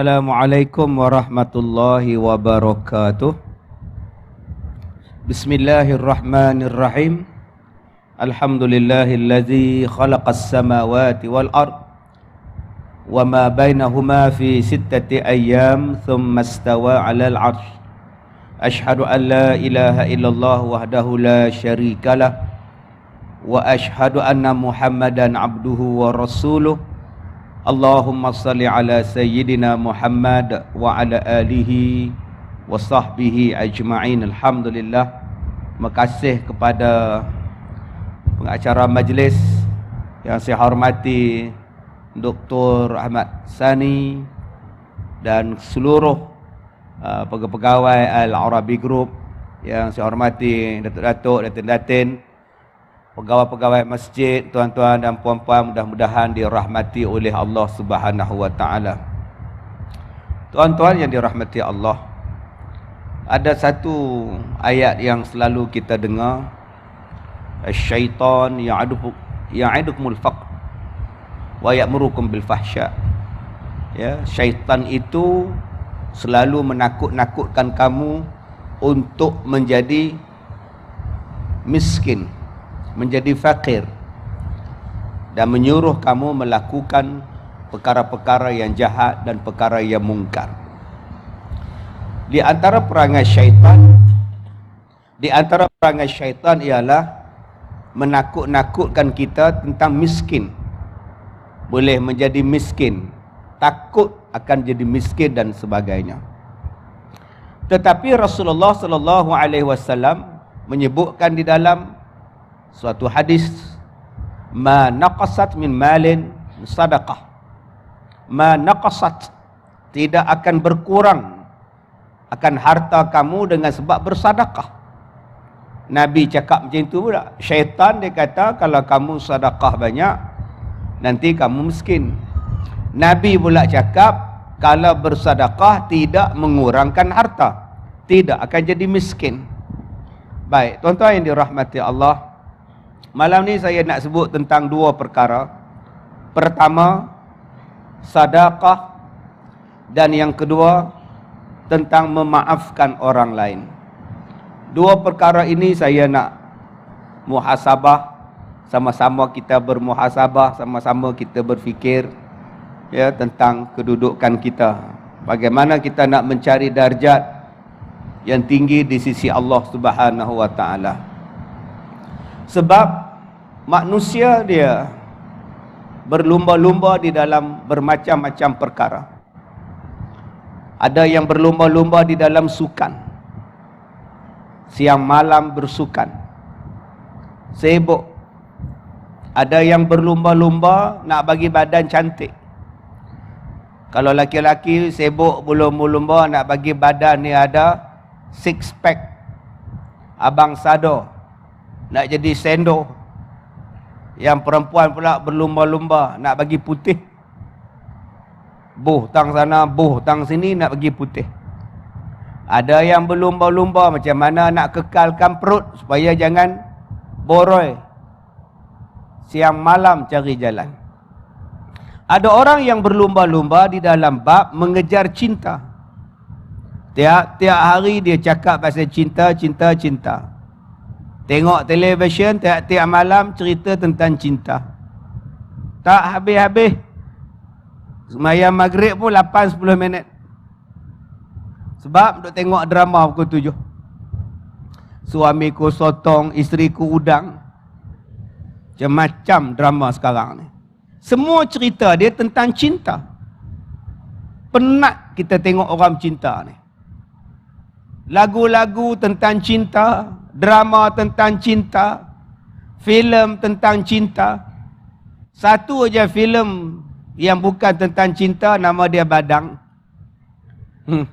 Assalamualaikum warahmatullahi wabarakatuh. Bismillahirrahmanirrahim. Alhamdulillahillazi khalaqas samawati wal ard wa ma bainahuma fi sittati ayyam thumma istawa 'alal 'arsy. Ashhadu an la ilaha illallah wahdahu la syarikalah wa ashhadu anna Muhammadan abduhu wa rasuluh. Allahumma salli ala sayyidina Muhammad wa ala alihi wa sahbihi ajma'in. Alhamdulillah. Terima kasih kepada pengacara majlis yang saya hormati Dr. Ahmad Sani dan seluruh pegawai Al-Arabi Group yang saya hormati Datuk-datuk, datin-datin, pegawai-pegawai masjid, tuan-tuan dan puan-puan, mudah-mudahan dirahmati oleh Allah Subhanahu wa taala. Tuan-tuan yang dirahmati Allah, ada satu ayat yang selalu kita dengar, syaitan ya'idukumul faqr wa ya'murukum bil fahsya. Ya, syaitan itu selalu menakut-nakutkan kamu untuk menjadi miskin, menjadi fakir, dan menyuruh kamu melakukan perkara-perkara yang jahat dan perkara yang mungkar. Di antara perangai syaitan ialah menakut-nakutkan kita tentang miskin, boleh menjadi miskin, takut akan jadi miskin dan sebagainya. Tetapi Rasulullah sallallahu alaihi wasallam menyebutkan di dalam suatu hadis, ma naqasat min malin sadaqah, ma naqasat, tidak akan berkurang akan harta kamu dengan sebab bersedekah. Nabi cakap macam itu pula. Syaitan dia kata kalau kamu sedekah banyak nanti kamu miskin. Nabi pula cakap kalau bersedekah tidak mengurangkan harta, tidak akan jadi miskin. Baik, tuan-tuan yang dirahmati Allah, malam ni saya nak sebut tentang dua perkara. Pertama, sedekah, dan yang kedua tentang memaafkan orang lain. Dua perkara ini saya nak muhasabah, sama-sama kita bermuhasabah, sama-sama kita berfikir ya tentang kedudukan kita. Bagaimana kita nak mencari darjat yang tinggi di sisi Allah Subhanahu wa taala. Sebab manusia dia berlumba-lumba di dalam bermacam-macam perkara. Ada yang berlumba-lumba di dalam sukan, siang malam bersukan, sibuk. Ada yang berlumba-lumba nak bagi badan cantik. Kalau laki-laki sibuk berlumba-lumba nak bagi badan ni ada six pack, abang sado, nak jadi sendo. Yang perempuan pula berlumba-lumba nak bagi putih, buh tang sana, buh tang sini, nak bagi putih. Ada yang berlumba-lumba macam mana nak kekalkan perut supaya jangan boroi, siang malam cari jalan. Ada orang yang berlumba-lumba di dalam bab mengejar cinta. Tiap-tiap hari dia cakap pasal cinta, cinta, cinta. Tengok televisyen tiap-tiap malam cerita tentang cinta. Tak habis-habis. Sembahyang maghrib pun 8-10 minit. Sebab duk tengok drama pukul 7. Suamiku sotong, isteriku udang. Macam-macam drama sekarang ni. Semua cerita dia tentang cinta. Penat kita tengok orang cinta ni. Lagu-lagu tentang cinta, drama tentang cinta, filem tentang cinta. Satu aja filem yang bukan tentang cinta, nama dia Badang.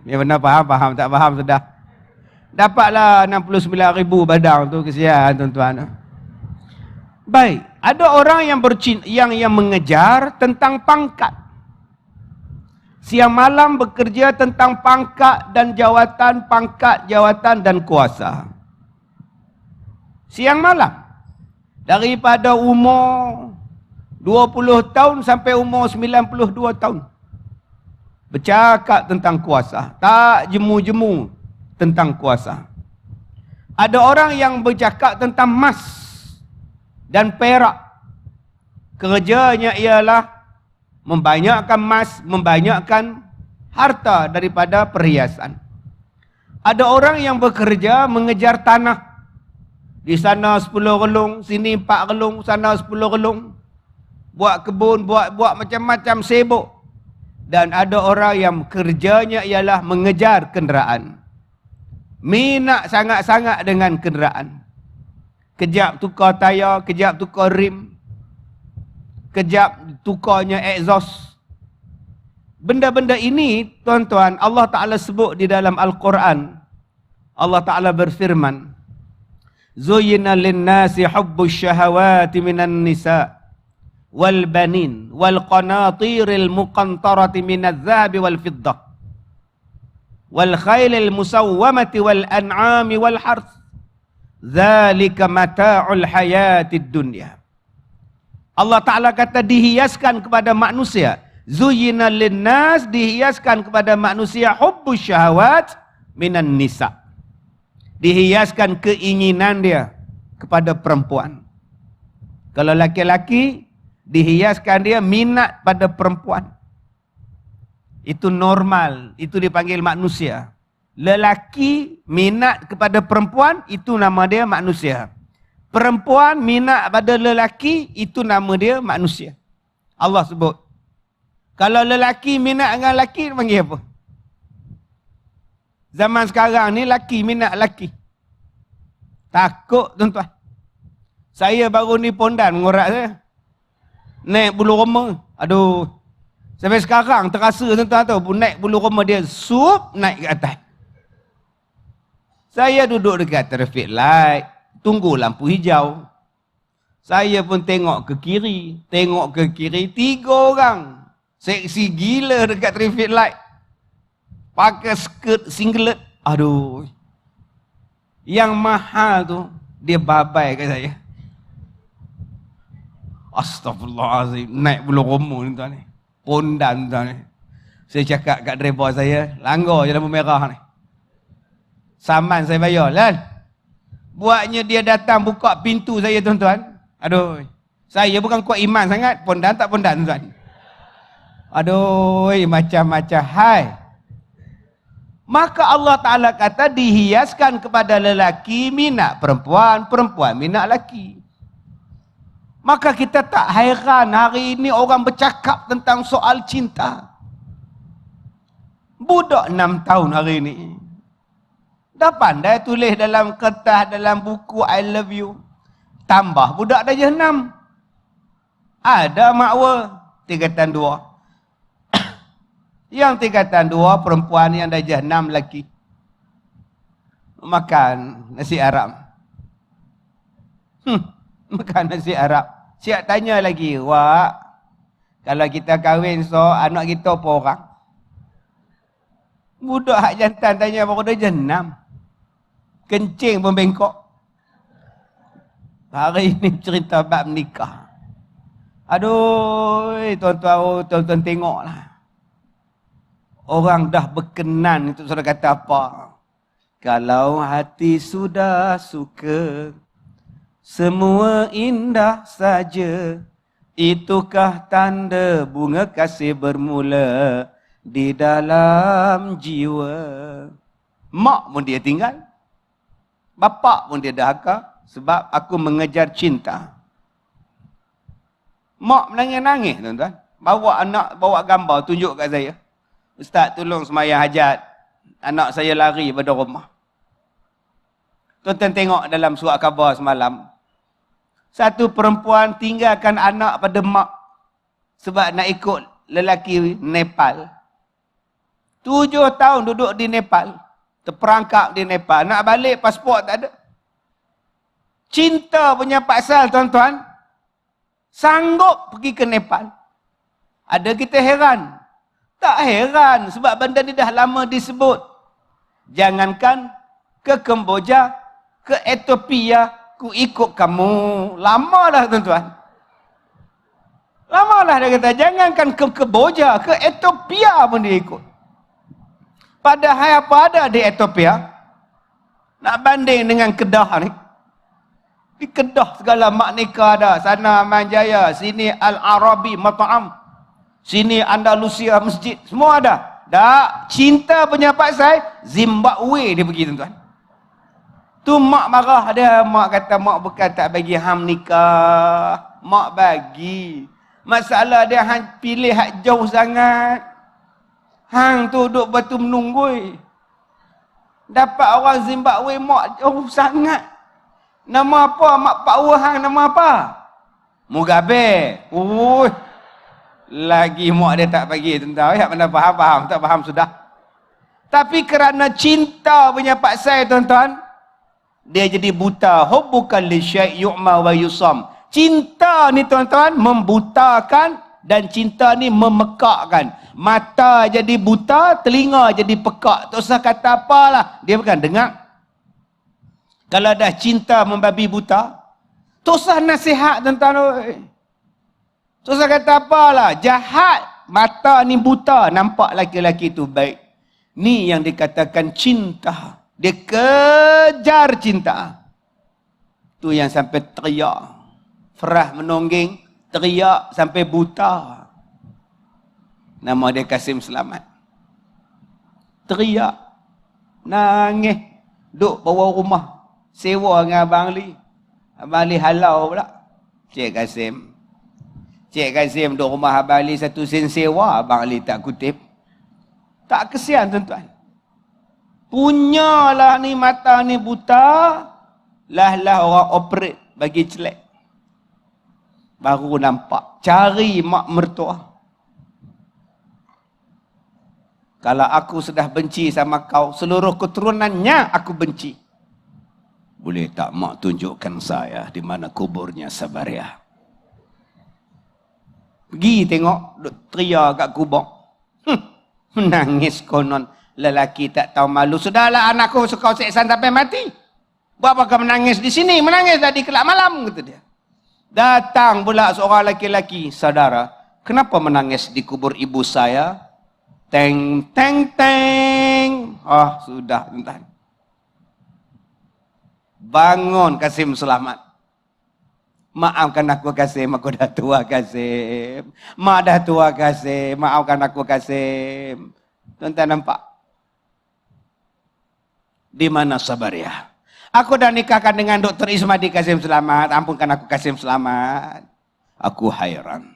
Yang benar faham, tak faham sudah. Dapatlah 69,000 badang tu, kesian tuan-tuan. Baik, ada orang yang mengejar tentang pangkat. Siang malam bekerja tentang pangkat dan jawatan, pangkat, jawatan dan kuasa. Siang malam. Daripada umur 20 tahun sampai umur 92 tahun. Bercakap tentang kuasa. Tak jemu-jemu tentang kuasa. Ada orang yang bercakap tentang emas dan perak. Kerjanya ialah membanyakkan emas, membanyakkan harta daripada perhiasan. Ada orang yang bekerja mengejar tanah. Di sana 10 relung, sini 4 relung, sana 10 relung. Buat kebun, buat macam-macam, sibuk. Dan ada orang yang kerjanya ialah mengejar kenderaan. Minat sangat-sangat dengan kenderaan. Kejap tukar tayar, kejap tukar rim. Kejap tukarnya exhaust. Benda-benda ini, tuan-tuan, Allah Ta'ala sebut di dalam Al-Quran. Allah Ta'ala berfirman, Zuyyina linnasi hubbus syahawati minan nisa' wal banin wal qanatiril muqantarati minadh dhahabi wal fiddah wal khailil musawwamati wal an'ami wal harth dzalika mata'ul hayatid dunya. Allah Ta'ala kata dihiaskan kepada manusia, zuyyina linnas, dihiaskan kepada manusia hubbus syahawat minan nisa, dihiaskan keinginan dia kepada perempuan. Kalau laki-laki dihiaskan dia minat pada perempuan. Itu normal, itu dipanggil manusia. Lelaki minat kepada perempuan, itu nama dia manusia. Perempuan minat pada lelaki, itu nama dia manusia. Allah sebut. Kalau lelaki minat dengan lelaki, panggil apa? Zaman sekarang ni lelaki minat lelaki. Takut tuan-tuan. Saya baru ni pondan mengorak saya. Naik bulu roma. Aduh. Sampai sekarang terasa tuan-tuan tahu. Naik bulu roma dia sup naik ke atas. Saya duduk dekat traffic light. Tunggu lampu hijau. Saya pun tengok ke kiri. Tengok ke kiri. 3 orang. Seksi gila dekat traffic light. Pakai skirt singlet. Aduh. Yang mahal tu. Dia babai kat saya. Astaghfirullahaladzim. Naik bulu roma ni tuan ni. Pondan tuan ni. Saya cakap kat driver saya, langgar je lampu merah ni. Saman saya bayar lah. Buatnya dia datang buka pintu saya tuan-tuan. Aduh. Saya bukan kuat iman sangat. Pondan tak pondan tuan. Aduh. Macam-macam. Hai. Maka Allah Ta'ala kata dihiaskan kepada lelaki minat perempuan. Perempuan minat lelaki. Maka kita tak hairan hari ini orang bercakap tentang soal cinta. Budak 6 tahun hari ini. Dah pandai tulis dalam kertas, dalam buku I love you. Tambah budak dah je 6. Ada makwa tingkatan 2. Yang tingkatan 2 perempuan yang dah je 6 lelaki. Makan nasi Arab. Makan nasi Arab. Siap tanya lagi, Wak, kalau kita kahwin so, anak kita apa orang? Budak hak jantan tanya baru dah je 6. Kencing pun bengkok. Hari ini cerita bab nikah. Aduh, tuan-tuan tengoklah. Orang dah berkenan, itu sudah kata apa? Kalau hati sudah suka, semua indah saja, itukah tanda bunga kasih bermula di dalam jiwa. Mak pun dia tinggal. Bapak pun dia dahaka sebab aku mengejar cinta. Mak menangis-nangis tuan-tuan. Bawa anak, bawa gambar, tunjuk kat saya. Ustaz tolong sembahyang hajat. Anak saya lari pada rumah. Tuan-tuan tengok dalam surat khabar semalam. Satu perempuan tinggalkan anak pada mak sebab nak ikut lelaki Nepal. 7 tahun duduk di Nepal. Terperangkap di Nepal. Nak balik pasport tak ada. Cinta punya pasal tuan-tuan. Sanggup pergi ke Nepal. Ada kita heran. Tak heran sebab benda ni dah lama disebut. Jangankan ke Kemboja, ke Ethiopia, ku ikut kamu. Lama dah tuan-tuan. Lamalah dia kata, jangankan ke Kamboja, ke Ethiopia pun dia ikut. Padahal apa ada di Ethiopia? Nak banding dengan Kedah ni. Di Kedah segala mak nikah ada. Sana Manjaya, sini Al-Arabi Mat'am, sini Andalusia Masjid, semua ada. Dak, cinta punya pasal Zimbabwe dia pergi tuan-tuan. Tu mak marah dia, mak kata mak bukan tak bagi hang nikah. Mak bagi. Masalah dia hang pilih hak jauh sangat. Hang tu duduk batu menunggui. Dapat orang Zimbabwe mak jauh sangat. Nama apa mak power hang, nama apa? Mugabe. Lagi mak dia tak bagi tuan-tuan. Ya mana faham, tak faham sudah. Tapi kerana cinta punya paksa tuan-tuan, dia jadi buta. Hubbukan li syai' yu'ma wa yusam. Cinta ni tuan-tuan membutakan dan cinta ni memekakkan. Mata jadi buta, telinga jadi pekak. Tak usah kata apalah. Dia bukan dengar. Kalau dah cinta membabi buta, tak usah nasihat tuan-tuan. Tak usah kata apalah. Jahat. Mata ni buta. Nampak laki-laki tu baik. Ni yang dikatakan cinta. Dia kejar cinta. Tu yang sampai teriak. Ferah menongging, teriak sampai buta. Nama dia Kasim Selamat. Teriak, nangis, duk bawa rumah, sewa dengan Abang Ali. Abang Ali halau pula. Cik Kasim duk rumah Abang Ali 1 sen sewa, Abang Ali tak kutip. Tak kesian tuan-tuan. Punyalah ni mata ni buta, lah orang operate bagi celek. Baru nampak. Cari mak mertua. Kalau aku sudah benci sama kau, seluruh keturunannya aku benci. Boleh tak mak tunjukkan saya di mana kuburnya Sabariah? Pergi tengok, duk teriak kat kubur. Menangis konon. Lelaki tak tahu malu. Sudahlah anakku suka seksan sampai mati. Buat apa kau menangis di sini? Menangis tadi kelak malam, kata dia. Datang pula seorang laki-laki, saudara, kenapa menangis di kubur ibu saya? Teng, teng, teng. Sudah, tuan. Bangun Kasim Selamat. Maafkan aku Kasim, aku dah tua Kasim. Mak dah tua Kasim, maafkan aku Kasim. Tuan-tuan nampak? Di mana Sabariah? Aku dah nikahkan dengan Dr. Ismadi Kasim Selamat. Ampunkan aku Kasim Selamat. Aku hairan.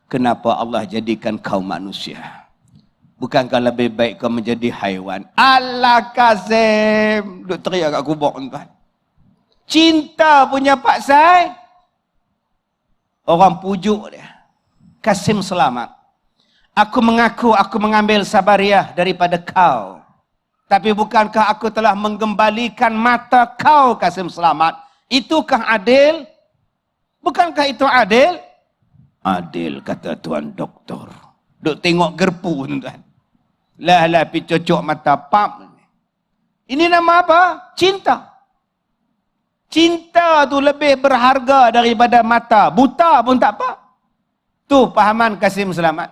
Kenapa Allah jadikan kau manusia? Bukankah lebih baik kau menjadi haiwan? Alah Kasim. Duk teriak kat kubur tuan. Cinta punya paksa. Orang pujuk dia. Kasim Selamat. Aku mengaku aku mengambil Sabariah daripada kau. Tapi bukankah aku telah menggembalikan mata kau Kasim Selamat? Itukah adil? Bukankah itu adil? Adil, kata tuan doktor. Duk tengok gerpu tuan. Lah pergi cocok mata pap. Ini nama apa? Cinta. Cinta tu lebih berharga daripada mata. Buta pun tak apa. Tu pahaman Kasim Selamat.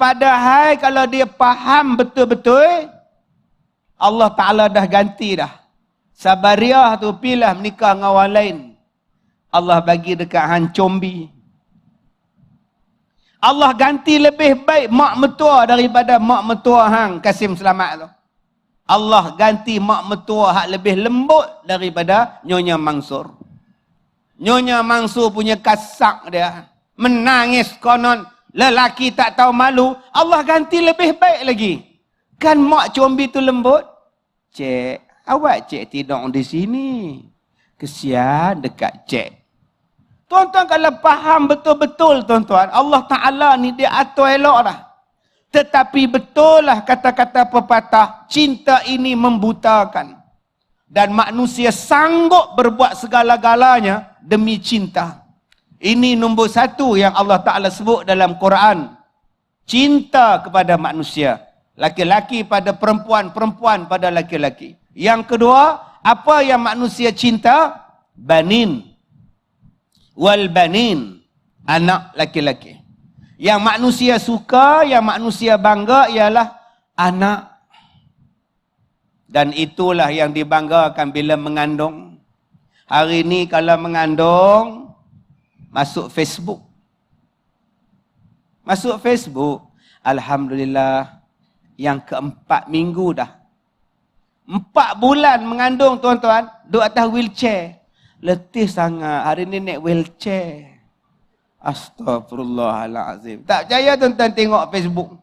Padahal kalau dia faham betul-betul, Allah Ta'ala dah ganti dah. Sabariah tu pilih menikah dengan orang lain. Allah bagi dekat hang combi. Allah ganti lebih baik mak mertua daripada mak mertua hang Kasim Selamat tu. Allah ganti mak mertua hak lebih lembut daripada Nyonya Mansur. Nyonya Mansur punya kasak dia. Menangis konon. Lelaki tak tahu malu. Allah ganti lebih baik lagi. Kan mak combi tu lembut? Cik, awak cik tidur di sini. Kesian dekat cik. Tuan-tuan kalau faham betul-betul tuan-tuan, Allah Ta'ala ni dia atur elok dah. Tetapi betul lah kata-kata pepatah, cinta ini membutakan. Dan manusia sanggup berbuat segala-galanya demi cinta. Ini nombor 1 yang Allah Ta'ala sebut dalam Quran. Cinta kepada manusia. Laki-laki pada perempuan, perempuan pada laki-laki. Yang kedua, apa yang manusia cinta? Banin. Wal banin. Anak laki-laki. Yang manusia suka, yang manusia bangga ialah anak. Dan itulah yang dibanggakan bila mengandung. Hari ini kalau mengandung, masuk Facebook. Masuk Facebook, alhamdulillah, yang ke-4 minggu dah. 4 bulan mengandung tuan-tuan, duduk atas wheelchair. Letih sangat, hari ni naik wheelchair. Astaghfirullahalazim. Tak percaya tuan-tuan tengok Facebook.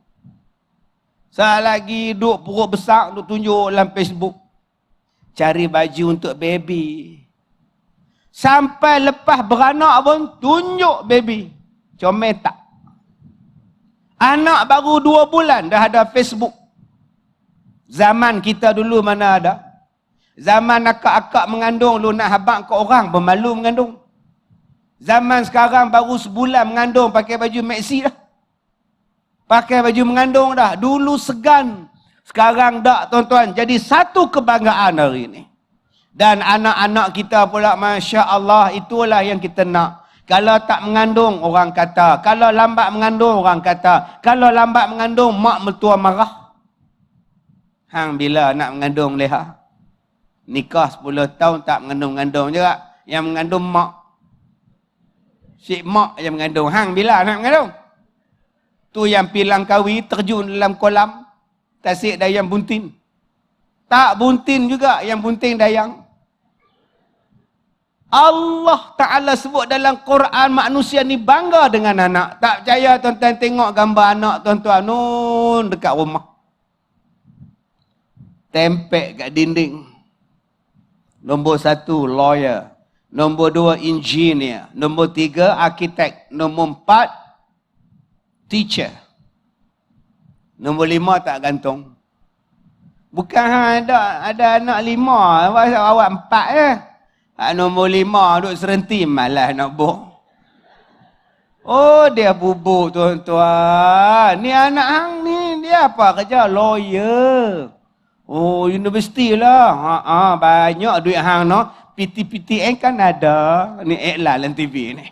Saat lagi duduk perut besar, duduk tunjuk dalam Facebook. Cari baju untuk baby. Sampai lepas beranak pun tunjuk baby. Comel tak? Anak baru 2 bulan dah ada Facebook. Zaman kita dulu mana ada? Zaman akak-akak mengandung, lu nak habaq ke orang, bermalu mengandung. Zaman sekarang baru sebulan mengandung, pakai baju maxi dah. Pakai baju mengandung dah. Dulu segan. Sekarang tak tuan-tuan. Jadi satu kebanggaan hari ini. Dan anak-anak kita pula, Masya Allah, itulah yang kita nak. Kalau tak mengandung, orang kata. Kalau lambat mengandung, orang kata. Kalau lambat mengandung, mak mertua marah. Hang bila nak mengandung leha? Nikah 10 tahun tak mengandung-mengandung juga. Yang mengandung mak. Syik mak yang mengandung. Hang bila nak mengandung? Tu yang pilang kawi terjun dalam kolam. Tasik dayang buntin. Tak buntin juga, yang bunting dayang. Allah Ta'ala sebut dalam Quran, manusia ni bangga dengan anak. Tak percaya tuan-tuan tengok gambar anak tuan-tuan nun dekat rumah. Tempek kat dinding. Nombor 1, lawyer. Nombor 2, engineer. Nombor 3, arkitek. Nombor 4, teacher. Nombor 5 tak gantung. Bukan ada anak 5, awak 4 je. Nombor 5 duduk serenti, malas nak buh. Oh, dia bubuk tuan-tuan. Ni anak hang ni, dia apa kerja? Lawyer. Oh, universiti lah. Banyak duit hang no. PTPTN kan ada. Ni iklan dalam TV ni.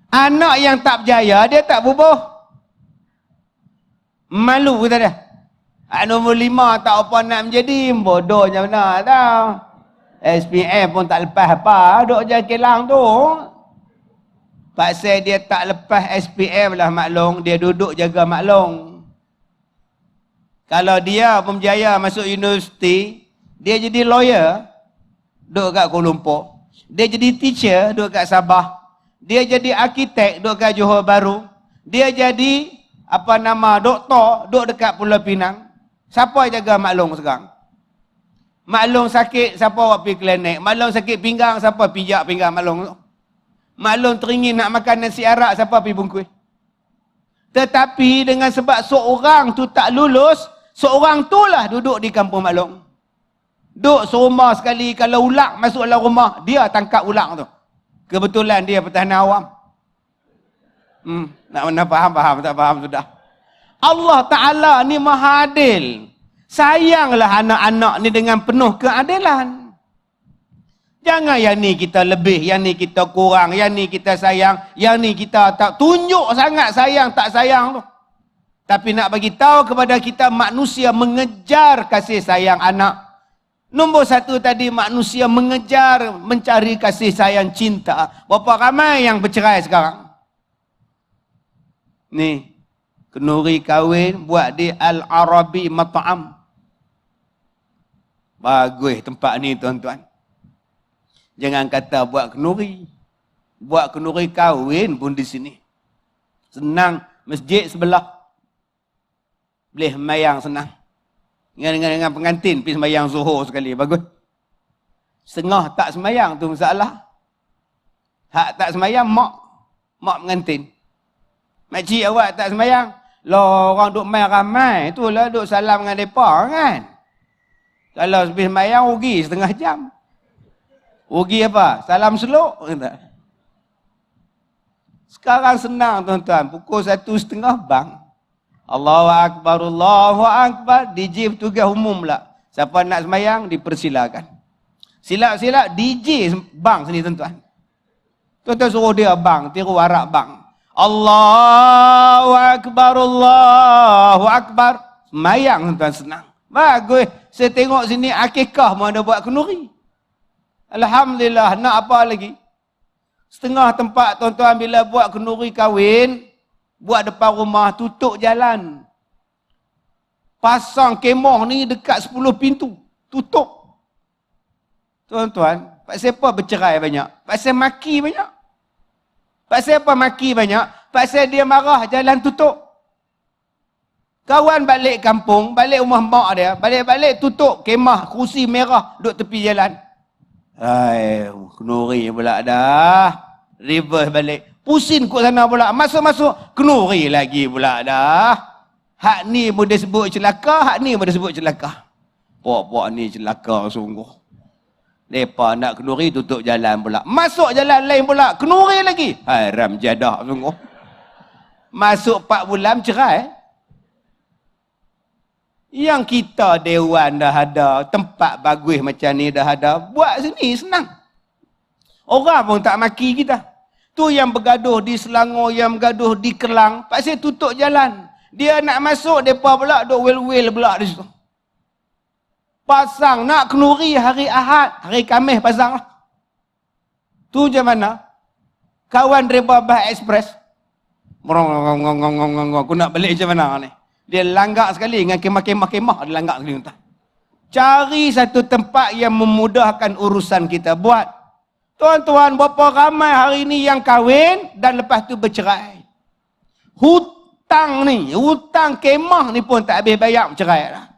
Anak yang tak berjaya, dia tak bubuh. Malu kata dia. Nombor 5 tak apa nak menjadi. Bodohnya benar tau. SPM pun tak lepas apa. Duduk je kilang tu. Pasal dia tak lepas SPM lah maklong. Dia duduk jaga maklong. Kalau dia pun berjaya masuk universiti, dia jadi lawyer. Duduk kat Kuala Lumpur. Dia jadi teacher, duduk kat Sabah. Dia jadi arkitek, duduk kat Johor Bahru. Dia jadi doktor, duduk dekat Pulau Pinang. Siapa jaga maklong sekarang? Maklong sakit, siapa awak pergi klinik? Maklong sakit pinggang, siapa pijak pinggang maklong tu? Maklong teringin nak makan nasi arak, siapa pergi bungkus? Tetapi dengan sebab seorang tu tak lulus, seorang tu lah duduk di kampung maklong. Duduk serumah sekali, kalau ulak masuk dalam rumah, dia tangkap ulak tu. Kebetulan dia pertahanan awam. Nak mana faham, tak faham sudah. Allah Ta'ala ni maha adil. Sayanglah anak-anak ni dengan penuh keadilan. Jangan yang ni kita lebih, yang ni kita kurang, yang ni kita sayang, yang ni kita tak tunjuk sangat sayang, tak sayang tu. Tapi nak bagi tahu kepada kita, manusia mengejar kasih sayang anak. Nombor 1 tadi, manusia mengejar, mencari kasih sayang cinta. Berapa ramai yang bercerai sekarang? Ni, kenuri kahwin buat di Al-Arabi Mat'am. Bagus tempat ni tuan-tuan. Jangan kata buat kenuri. Buat kenuri kahwin pun di sini. Senang, masjid sebelah. Boleh sembahyang senang. Dengan pengantin pergi sembahyang zuhur sekali, bagus. Setengah tak sembahyang tu masalah. Hak tak sembahyang mak pengantin. Makcik awak tak sembahyang. Lah orang duk main ramai, itulah duk salam dengan depa kan. Kalau habis sembahyang rugi setengah jam. Rugi apa? Salam seluk kata. Sekarang senang tuan-tuan, pukul 1:30 bang. Allahu Akbar, Allahu Akbar. DJ tugas umum pula. Siapa nak sembahyang, dipersilakan. Silap-silap DJ bang sini tuan-tuan. Tuan-tuan suruh dia bang, tiru Arab bang. Allahu Akbar, Allahu Akbar. Semayang tuan senang. Bagus. Saya tengok sini akikah pun ada buat kenduri. Alhamdulillah. Nak apa lagi? Setengah tempat tuan-tuan bila buat kenduri kahwin, buat depan rumah, tutup jalan. Pasang kemah ni dekat 10 pintu. Tutup. Tuan-tuan, pasal apa bercerai banyak? Pasal maki banyak. Pasal apa maki banyak? Pasal dia marah, jalan tutup. Kawan balik kampung, balik rumah mak dia, balik-balik tutup kemah, kursi merah, duduk tepi jalan. Hai, kenuri pula dah. Reverse balik. Pusing kot sana pula. Masuk-masuk, kenuri lagi pula dah. Hak ni pun dia sebut celaka, hak ni pun dia sebut celaka. Pok-pok ni celaka sungguh. Mereka nak kenuri, tutup jalan pula. Masuk jalan lain pula, kenuri lagi. Haram jadah sungguh. Masuk 4 bulan cerai. Yang kita dewan dah ada, tempat bagus macam ni dah ada, buat sini senang. Orang pun tak maki kita. Tu yang bergaduh di Selangor, yang bergaduh di Kelang, pasal tutup jalan. Dia nak masuk, mereka pula duk wel-wel pula di situ. Pasang, nak kenuri hari Ahad, hari Khamis pasang lah. Tu macam mana? Kawan Reba Bah Express. Aku nak balik macam mana ni? Dia langgak sekali dengan kemah-kemah, dia langgak sekali. Cari satu tempat yang memudahkan urusan kita buat. Tuan-tuan, berapa ramai hari ni yang kahwin dan lepas tu bercerai. Hutang ni, hutang kemah ni pun tak habis bayar, bercerai lah.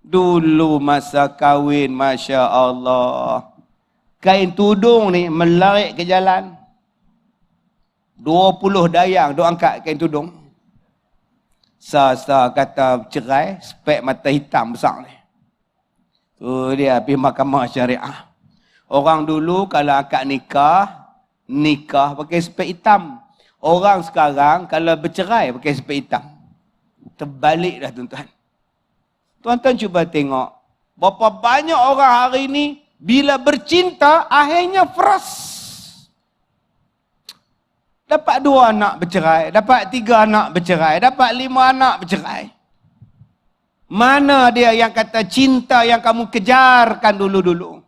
Dulu masa kahwin, Masya Allah, kain tudung ni melarik ke jalan. 20 dayang duk angkat kain tudung. Sa kata cerai, spek mata hitam besar ni. Tu dia pergi mahkamah syariah. Orang dulu kalau akad nikah pakai spek hitam. Orang sekarang kalau bercerai pakai spek hitam. Terbalik dah tuan-tuan. Tuan-tuan cuba tengok. Berapa banyak orang hari ni bila bercinta akhirnya frust. Dapat 2 anak bercerai, dapat 3 anak bercerai, dapat 5 anak bercerai. Mana dia yang kata cinta yang kamu kejarkan dulu-dulu?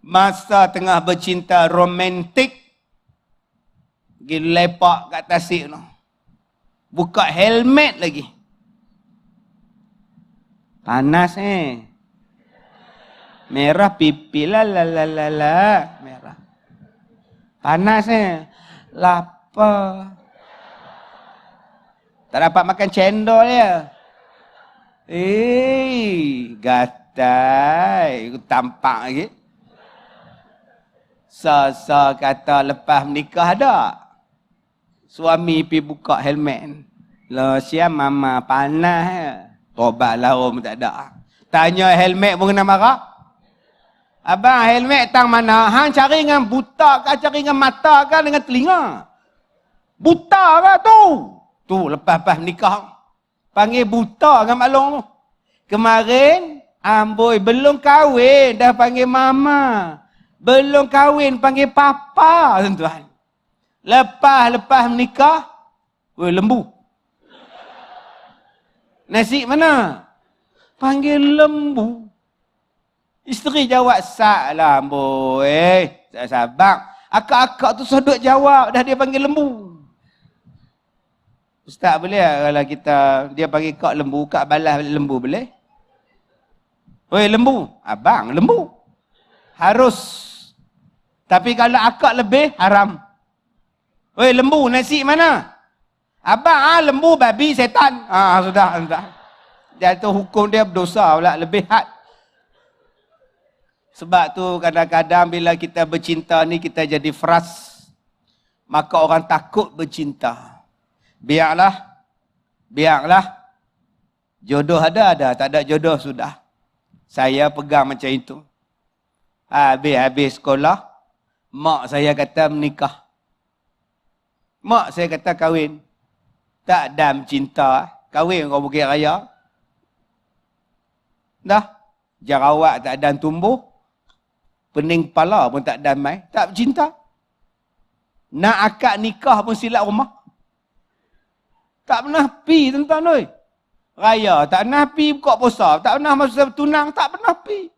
Masa tengah bercinta romantik, pergi lepak kat tasik tu. Buka helmet lagi. Panas merah pipi la merah. Panas lapar. Tak dapat makan cendol dia. Gatai. Tampak lagi. Sa kata lepas menikah dah. Suami pergi buka helmet. Lah siap mama panas. Tobat lah pun tak ada. Tanya helmet pun kena marah. Abang, helmet tang mana? Hang cari dengan buta kah, cari dengan mata kah, dengan telinga? Buta kah tu? Tu, lepas nikah. Panggil buta dengan maklong tu. Kemarin, amboi, belum kahwin, dah panggil mama. Belum kahwin, panggil papa, tuan-tuan. Lepas menikah, lembu. Nasi mana? Panggil lembu. Isteri jawab, saklah amboi. Sabar. Akak-akak tu sodok jawab, dah dia panggil lembu. Ustaz boleh kalau dia panggil kak lembu, kak balas lembu boleh? Oi lembu. Abang lembu. Harus. Tapi kalau akak lebih, haram. Oi lembu, nasi mana? Abang lembu, babi, setan. Sudah. Jatuh hukum dia berdosa pula, lebih had. Sebab tu kadang-kadang bila kita bercinta ni kita jadi frust. Maka orang takut bercinta. Biarlah. Jodoh ada, tak ada jodoh sudah. Saya pegang macam itu. Habis sekolah, mak saya kata menikah. Mak saya kata kahwin. Tak dam cinta, kahwin kau Bukit Raya. Dah, jerawat tak ada tumbuh. Pening kepala pun tak damai. Tak bercinta. Nak akad nikah pun silap rumah. Tak pernah pi tuan-tuan oi. Raya tak pernah pi, buka puasa tak pernah, masa tunang tak pernah pi.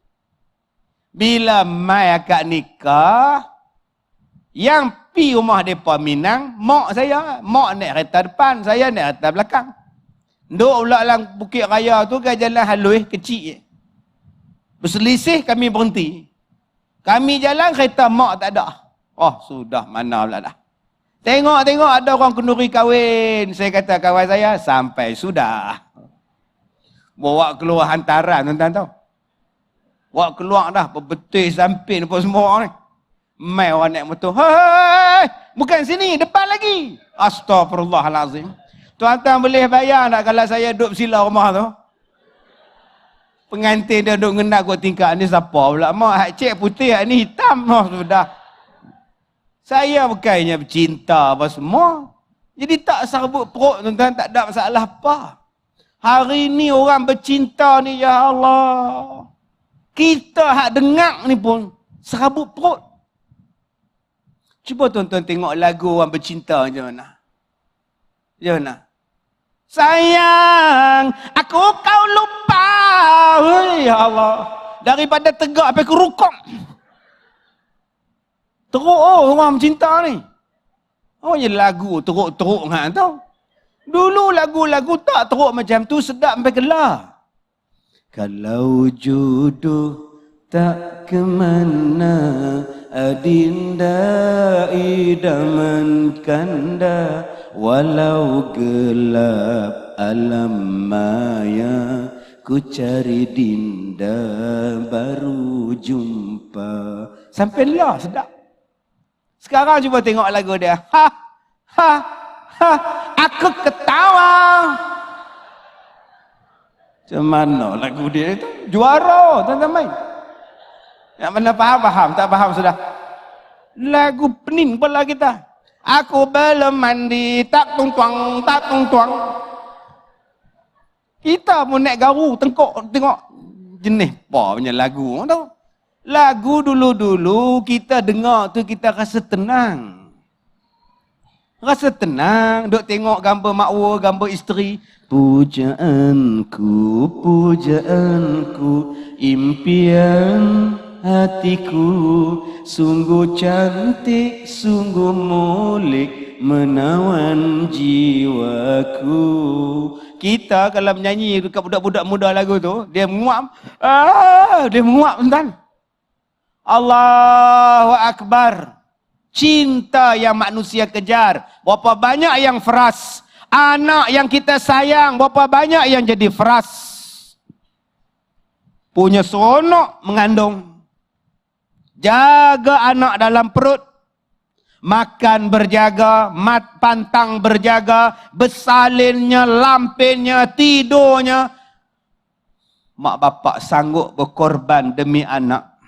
Bila mai akad nikah, yang pi rumah depa Minang, mak saya. Mak naik kereta depan, saya naik kereta belakang. Duk pula dalam Bukit Raya tu ke jalan halus kecil je. Berselisih kami berhenti. Kami jalan kereta mak tak ada. Oh sudah, mana pula dah. Tengok ada orang kenduri kahwin. Saya kata kawan saya, sampai sudah. Bawa keluar hantaran tuan-tuan tahu. Bawa keluar dah, berbetis samping apa semua ni. Mai orang naik motor. Hei, bukan sini, depan lagi. Astagfirullahalazim. Tuan-tuan boleh bayar tak kalau saya duduk bersilau rumah tu? Pengantin dia duduk ngendak kot tingkap ni siapa pula? Mak cek putih, ni hitam. Oh, sudah. Saya bukannya bercinta apa semua. Jadi tak serbut perut tuan-tuan, tak ada masalah apa. Hari ni orang bercinta ni, ya Allah. Kita hak dengar ni pun serabut perut. Cuba tuan-tuan tengok lagu orang bercinta macam mana. Macam mana? Sayang, aku kau lupa. Ya Allah. Daripada tegak sampai ke rukuk. Teruk orang bercinta ni. Oh ya lagu teruk-teruk kan tau. Dulu lagu-lagu tak teruk macam tu, sedap sampai kelar. Kalau jodoh tak kemana, adinda idaman kanda, walau gelap alam maya, ku cari dinda baru jumpa. Sampai lah sedap. Sekarang cuba tengok lagu dia. Ha, ha, ha, aku ketawa. Macam mana lagu dia itu? Juara, tuan-tuan main. Yang mana faham, tak faham sudah. Lagu pening pula kita. Aku belum mandi, tak tung-tuang, tak tung-tuang. Kita pun naik garu, tengok, tengok jenis apa punya lagu. Tahu? Lagu dulu-dulu kita dengar tu kita rasa tenang. Rasa tenang, duk tengok gambar makwa, gambar isteri. Pujaanku, pujaanku, impian hatiku, sungguh cantik, sungguh molek, menawan jiwaku. Kita kalau menyanyi dekat budak-budak muda lagu tu, dia menguap. Dia menguap tuan. Allahu Akbar. Cinta yang manusia kejar. Berapa banyak yang feras. Anak yang kita sayang, berapa banyak yang jadi feras. Punya seronok mengandung. Jaga anak dalam perut. Makan berjaga, pantang berjaga, bersalinnya, lampinnya, tidurnya. Mak bapak sanggup berkorban demi anak.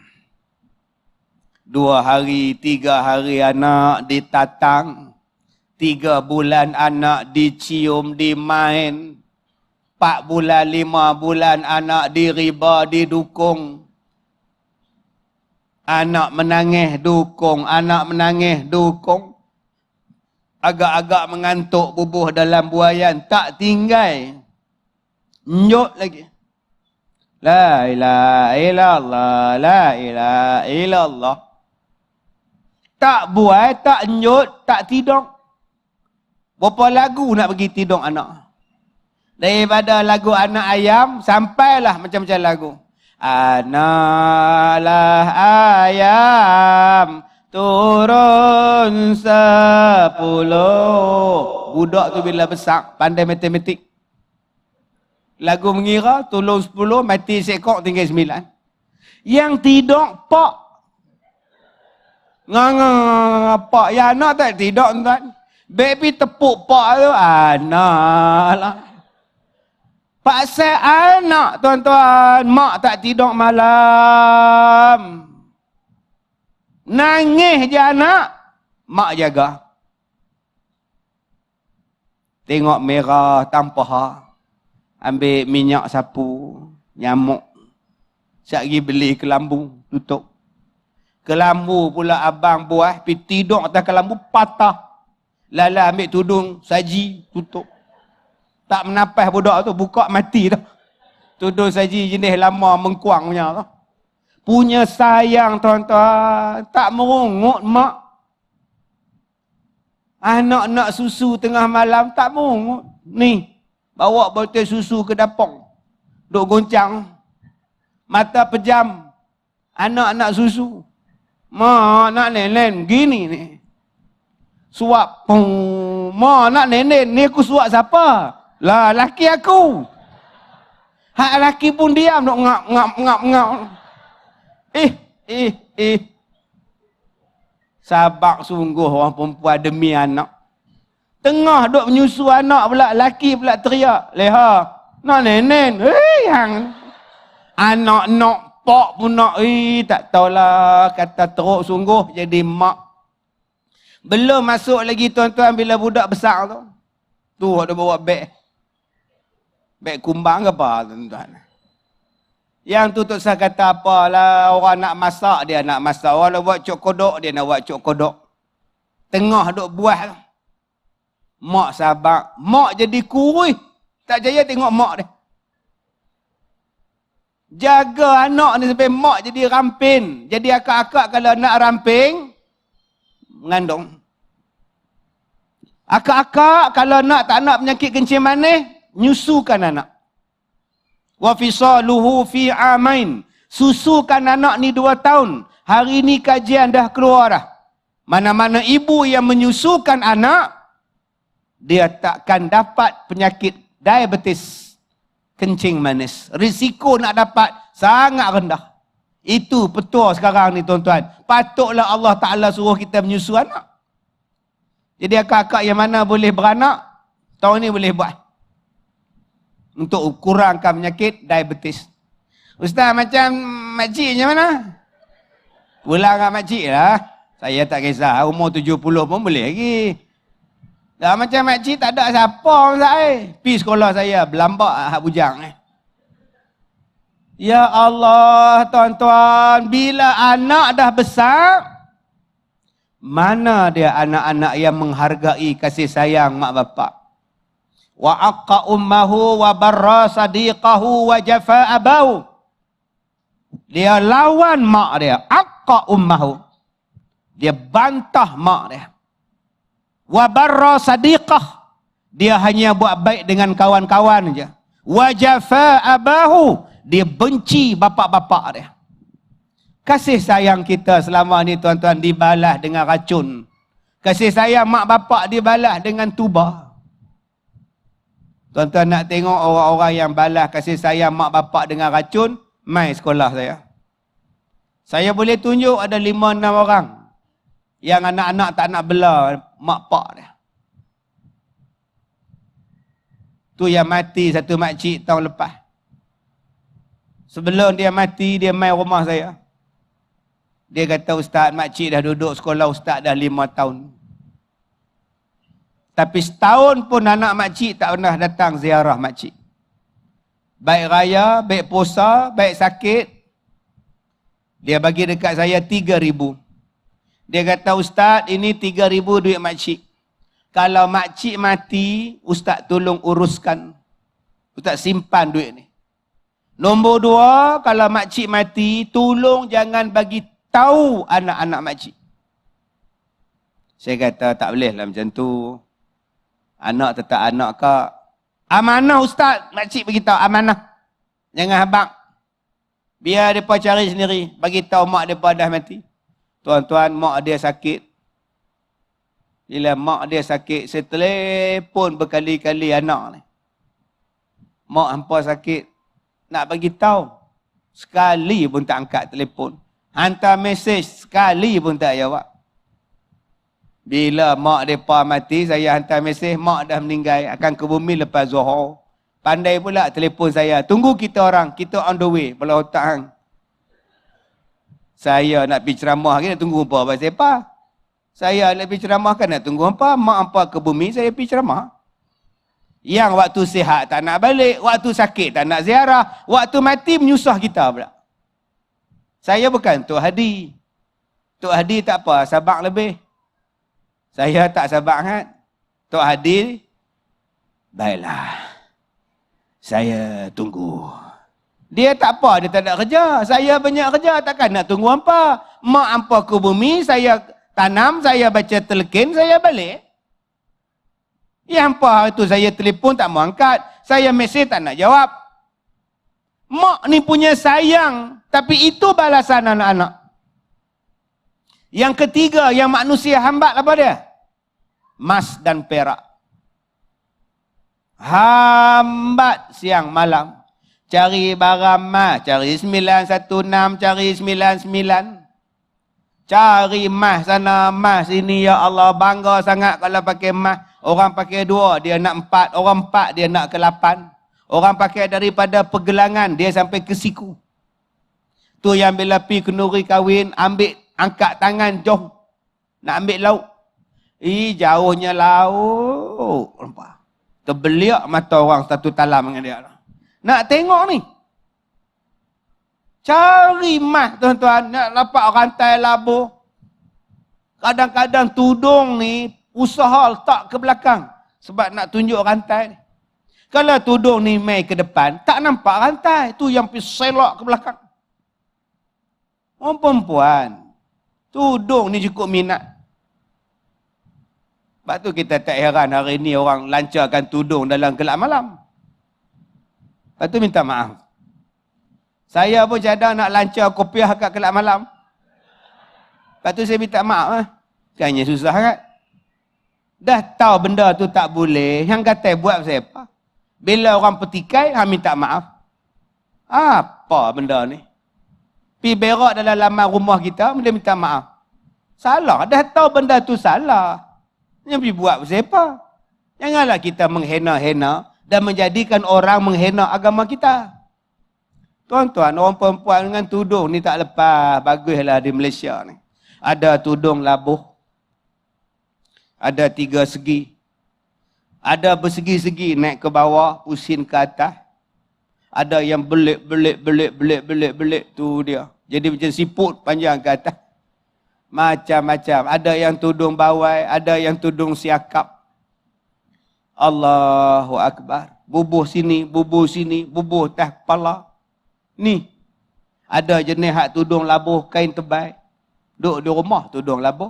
2 hari, 3 hari anak ditatang. 3 bulan anak dicium, dimain. 4 bulan, 5 bulan anak diriba, didukung. Anak menangis, dukung. Anak menangis, dukung. Agak-agak mengantuk, bubuh dalam buayan. Tak tinggal. Nyut lagi. La ilaha illallah, la ilaha illallah. Tak buai, tak nyut, tak tidur. Berapa lagu nak pergi tidur anak? Daripada lagu anak ayam, sampailah macam-macam lagu. Anaklah ayam, turun 10. Budak tu bila besar, pandai matematik. Lagu mengira, tolong 10, mati seekor, tinggal 9. Yang tidur, pak. Pak, ya anak tak tidur tuan. Baby tepuk pak tu, anak lah. Pasal anak tuan-tuan, mak tak tidur malam. Nangis je anak, mak jaga. Tengok merah tanpa hak. Ambil minyak sapu, nyamuk. Sekejap lagi beli ke lambung, tutup. Kelambu pula abang buah, pergi tidur atas kelambu, patah. Lala ambil tudung, saji, tutup. Tak menapas budak tu, buka mati dah. Tudung saji jenis lama mengkuang punya tu. Punya sayang tuan-tuan, tak merungut mak. Anak nak susu tengah malam, tak merungut. Ni, bawa botol susu ke dapur. Duk goncang. Mata pejam. Anak nak susu. Mak nak nenen, gini ni. Suap. Mak nak nenen, ni aku suap siapa? Lah, laki aku. Hak laki pun diam, duk ngap. Sabak sungguh orang perempuan demi anak. Tengah duk menyusu anak pula, laki pula teriak. Leha, nak nenen. Hang. Anak nak, pak pun nak. Tak tahulah, kata teruk sungguh jadi mak. Belum masuk lagi tuan-tuan bila budak besar tu. Tu ada bawa beg. Beg kumbang ke apa tuan-tuan. Yang tu tak saya kata apalah, orang nak masak dia nak masak, orang nak buat cok kodok dia nak buat cok kodok. Tengah duk buah tu. Mak sabar, mak jadi kurus. Tak jaya tengok mak dia. Jaga anak ni sampai mak jadi ramping. Jadi akak-akak kalau nak ramping, mengandung. Akak-akak kalau nak tak nak penyakit kencing manis, nyusukan anak. Wa fisaluhu fi amain. Susukan anak ni 2 tahun. Hari ni kajian dah keluar dah. Mana-mana ibu yang menyusukan anak, dia takkan dapat penyakit diabetes, kencing manis. Risiko nak dapat sangat rendah. Itu petua sekarang ni tuan-tuan. Patutlah Allah Ta'ala suruh kita menyusu anak. Jadi akak-akak yang mana boleh beranak, tahun ni boleh buat. Untuk kurangkan penyakit diabetes. Ustaz, macam makcik macam mana? Pulang dengan makcik lah. Saya tak kisah, umur 70 pun boleh lagi. Dah macam makcik tak ada siapa Ustaz. Pergi sekolah saya, berlambak hak bujang. Ya Allah tuan-tuan, bila anak dah besar, mana dia anak-anak yang menghargai kasih sayang mak bapak? Wa aqqa ummahu wa barra sadiqahu wa jafa abahu. Dia lawan mak dia. Aqqa ummahu. Dia bantah mak dia. Wa barra sadiqah. Dia hanya buat baik dengan kawan-kawan saja. Wa jafa abahu. Dia benci bapak-bapak dia. Kasih sayang kita selama ni tuan-tuan dibalas dengan racun. Kasih sayang mak bapak dibalas dengan tubah. Tuan-tuan nak tengok orang-orang yang balas kasih sayang mak bapak dengan racun, mai sekolah saya. Saya boleh tunjuk ada 5-6 orang yang anak-anak tak nak bela mak pak dia. Tu yang mati satu makcik tahun lepas. Sebelum dia mati, dia mai rumah saya. Dia kata, Ustaz, makcik dah duduk sekolah Ustaz dah 5 tahun. Tapi setahun pun anak makcik tak pernah datang ziarah makcik. Baik raya, baik puasa, baik sakit. Dia bagi dekat saya 3,000. Dia kata, Ustaz, ini 3,000 duit makcik. Kalau makcik mati, Ustaz tolong uruskan. Ustaz simpan duit ni. Nombor 2, kalau makcik mati, tolong jangan bagi tahu anak-anak makcik. Saya kata, tak boleh lah macam tu. Anak tetap anak kak. Amanah Ustaz, makcik beritahu amanah. Jangan habaq. Biar mereka cari sendiri. Bagi tahu mak mereka dah mati. Tuan-tuan, mak dia sakit. Bila mak dia sakit, saya telefon berkali-kali anak ni. Mak hampa sakit. Nak bagi tahu. Sekali pun tak angkat telefon. Hantar mesej sekali pun tak jawab. Bila mak mereka mati, saya hantar mesej, mak dah meninggal, akan ke bumi lepas Zuhur. Pandai pula telefon saya, tunggu kita orang, kita on the way, belah otak hang. Saya nak pergi ceramah, nak tunggu apa siapa? Saya nak pergi ceramah kan nak tunggu apa? Mak apa ke bumi, saya pergi ceramah. Yang waktu sihat tak nak balik, waktu sakit tak nak ziarah, waktu mati menyusah kita pula. Saya bukan Tok Hadi. Tok Hadi tak apa, sabar lebih. Saya tak sabar kan. Tok Hadi, baiklah. Saya tunggu. Dia tak apa, dia tak ada kerja. Saya banyak kerja, takkan nak tunggu hampa. Mak hampa ke bumi, saya tanam, saya baca telekin, saya balik. Ya hampa itu saya telefon tak mau angkat. Saya mesej tak nak jawab. Mak ni punya sayang. Tapi itu balasan anak-anak. Yang ketiga, yang manusia hambat apa dia? Emas dan perak. Hambat siang malam. Cari barang emas. Cari 916, cari 99. Cari emas sana, emas sini. Ya Allah, bangga sangat kalau pakai emas. Orang pakai 2, dia nak 4. Orang 4, dia nak ke 8. Orang pakai daripada pergelangan, dia sampai ke siku. Tu yang bila pi kenduri kahwin, ambil, angkat tangan, jom. Nak ambil lauk. Jauhnya lauk. Nampak? Terbeliak mata orang satu talam dengan dia. Nak tengok ni. Cari emas, tuan-tuan. Nak dapat rantai labuh. Kadang-kadang tudung ni, usaha letak ke belakang. Sebab nak tunjuk rantai ni. Kalau tudung ni mai ke depan, tak nampak rantai. Tu yang pergi selok ke belakang. Orang perempuan, tudung ni cukup minat. Sebab tu kita tak heran hari ni orang lancarkan tudung dalam gelap malam. Lepas tu minta maaf. Saya pun cadang nak lancar kopiah kat gelap malam. Lepas tu saya minta maaf. Kayaknya susah kan? Dah tahu benda tu tak boleh. Yang kata buat saya apa? Bila orang petikai, minta maaf. Apa benda ni? Pi berak dalam laman rumah kita, dia minta maaf. Salah. Dah tahu benda tu salah. Yang pergi buat siapa? Janganlah kita menghina-hina dan menjadikan orang menghina agama kita. Tuan-tuan, orang perempuan dengan tudung ni tak lepas. Baguslah di Malaysia ni. Ada tudung labuh. Ada 3 segi. Ada bersegi-segi naik ke bawah, pusing ke atas. Ada yang belik tu dia. Jadi macam siput panjang ke atas. Macam-macam. Ada yang tudung bawai, ada yang tudung siakap. Allahu Akbar. Bubuh sini, bubuh atas kepala. Ni. Ada jenis hak tudung labuh kain tebal. Duduk di rumah tudung labuh.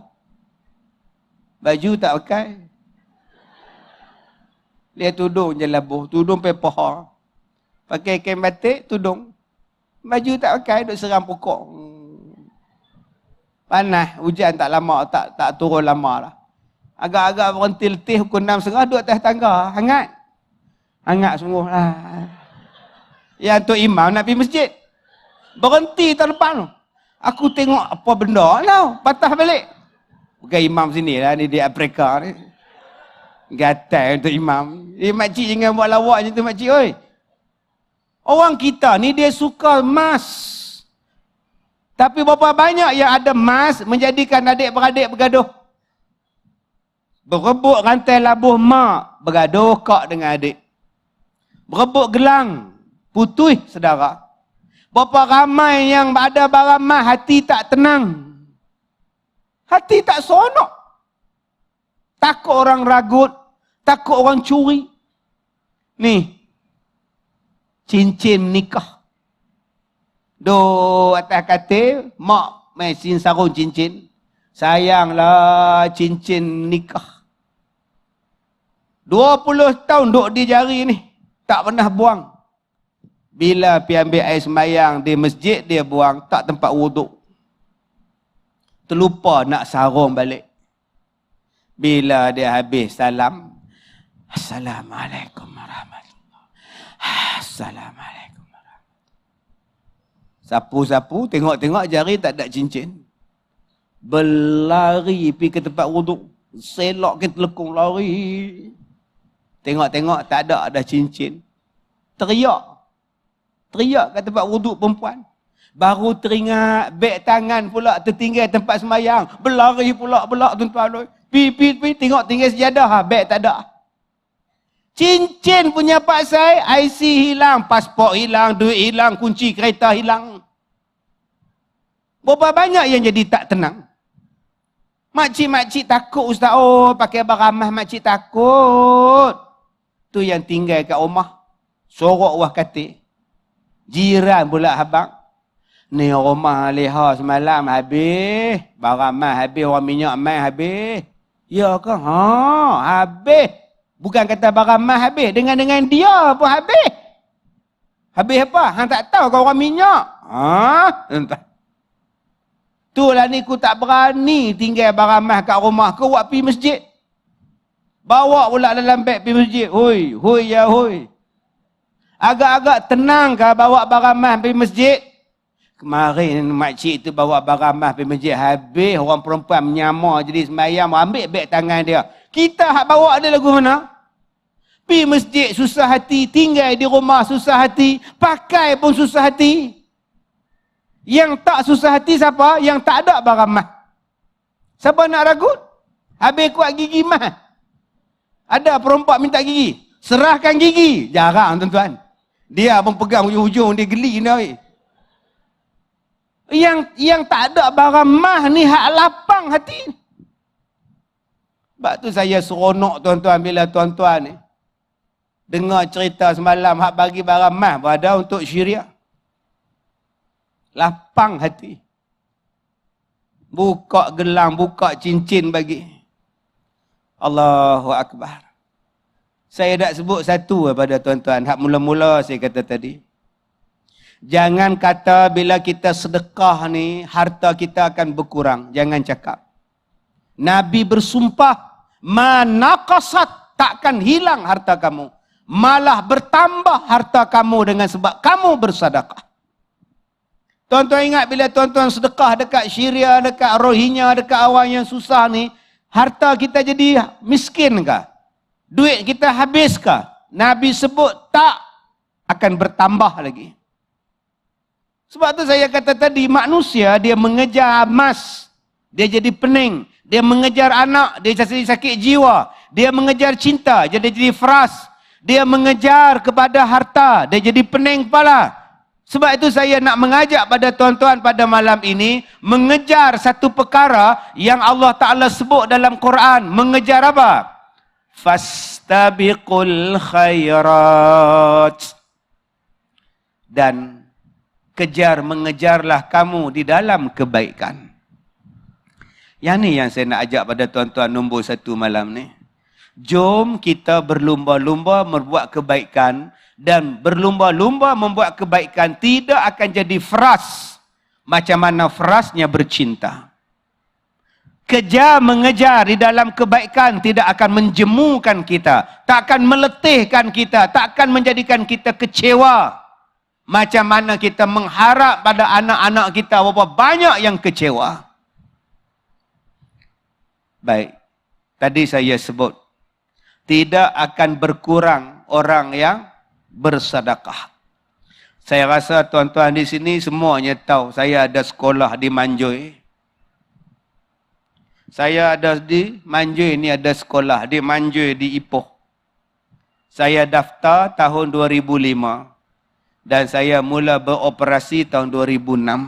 Baju tak pakai. Dia tudung je labuh. Tudung paha. Pakai kain batik, tudung. Baju tak pakai, duduk seram pokok. Panas, hujan tak lama, tak turun lama lah. Agak-agak berhenti letih, pukul 6.30, duduk atas tangga. Hangat. Hangat semua lah. Yang tu imam nak pergi masjid. Berhenti tahun depan tu. Aku tengok apa benda tau. Patah balik. Bukan imam sini lah, ni di Afrika ni. Gatal untuk imam. Makcik jangan buat lawak macam tu makcik, oi. Orang kita ni dia suka emas. Tapi berapa banyak yang ada emas menjadikan adik-beradik bergaduh. Berebut rantai labuh mak, bergaduh kak dengan adik. Berebut gelang, putus saudara. Berapa ramai yang ada barang emas, hati tak tenang. Hati tak seronok. Takut orang ragut, takut orang curi. Ni, cincin nikah. Do atas katil, mak mesin sarung cincin. Sayanglah cincin nikah. 20 tahun duk di jari ni. Tak pernah buang. Bila pergi ambil air sembahyang di masjid, dia buang. Tak tempat wuduk. Terlupa nak sarung balik. Bila dia habis salam. Assalamualaikum warahmatullahi wabarakatuh. Assalamualaikum. Sapu-sapu, tengok-tengok jari tak ada cincin. Berlari pergi ke tempat wuduk. Selok ke telekung lari. Tengok-tengok tak ada cincin. Teriak. Teriak ke tempat wuduk perempuan. Baru teringat beg tangan pula tertinggal tempat sembahyang. Berlari pula tuan-tuan. Pi, tengok tinggal sejadah. Beg tak ada. Cincin punya pak saya, IC hilang, pasport hilang, duit hilang, kunci kereta hilang. Berapa banyak yang jadi tak tenang? Makcik-makcik takut ustaz. Oh, pakai baramah makcik takut. Tu yang tinggal kat rumah. Sorok wah katik. Jiran pula habang. Ni rumah leha semalam habis. Baramah habis, orang minyak mai habis. Ya ke? Ha, habis. Bukan kata baramah habis. Dengan dia pun habis. Habis apa? Hang tak tahu kau orang minyak. Ha? Entah. Itulah ni aku tak berani tinggal baramah kat rumah. Kau buat pergi masjid. Bawa pula dalam beg pergi masjid. Hoi, hoi ya hoi. Agak-agak tenang kah bawa baramah pergi masjid? Kemarin makcik tu bawa baramah pergi masjid. Habis orang perempuan menyamar jadi sembahyang. Ambil beg tangan dia. Kita hak bawa dia lagu mana? Pergi masjid susah hati. Tinggal di rumah susah hati. Pakai pun susah hati. Yang tak susah hati siapa? Yang tak ada baramah. Siapa nak ragut? Habis kuat gigi mah. Ada perempuan minta gigi. Serahkan gigi. Jarang tuan-tuan. Dia pun pegang hujung-hujung. Dia geli ni. Yang tak ada baramah ni hak lapang hati. Sebab tu saya seronok tuan-tuan bila tuan-tuan ni dengar cerita semalam hak bagi baramah berada untuk syiriah. Lapang hati. Buka gelang, buka cincin bagi. Allahu Akbar. Saya nak sebut satu kepada tuan-tuan. Hak mula-mula saya kata tadi. Jangan kata bila kita sedekah ni, harta kita akan berkurang. Jangan cakap. Nabi bersumpah, manaqasat, takkan hilang harta kamu. Malah bertambah harta kamu dengan sebab kamu bersedekah. Tuan-tuan ingat bila tuan-tuan sedekah dekat Syria, dekat Rohingya, dekat orang yang susah ni, harta kita jadi miskin kah? Duit kita habis kah? Nabi sebut tak, akan bertambah lagi. Sebab tu saya kata tadi, manusia dia mengejar emas, dia jadi pening. Dia mengejar anak, dia jadi sakit jiwa. Dia mengejar cinta, jadi fras. Dia mengejar kepada harta, dia jadi pening kepala. Sebab itu saya nak mengajak pada tuan-tuan pada malam ini, mengejar satu perkara yang Allah Ta'ala sebut dalam Quran. Mengejar apa? Fastabiqul khairat. Dan mengejarlah kamu di dalam kebaikan. Yang ni yang saya nak ajak pada tuan-tuan nombor satu malam ni. Jom kita berlumba-lumba membuat kebaikan. Dan berlumba-lumba membuat kebaikan tidak akan jadi fras. Macam mana frasnya bercinta. Kejar mengejar di dalam kebaikan tidak akan menjemukan kita. Tak akan meletihkan kita. Tak akan menjadikan kita kecewa. Macam mana kita mengharap pada anak-anak kita berapa banyak yang kecewa. Baik. Tadi saya sebut. Tidak akan berkurang orang yang bersedekah. Saya rasa tuan-tuan di sini semuanya tahu saya ada sekolah di Manjoy. Saya ada di Manjoy ni ada sekolah di Manjoy di Ipoh. Saya daftar tahun 2005 dan saya mula beroperasi tahun 2006.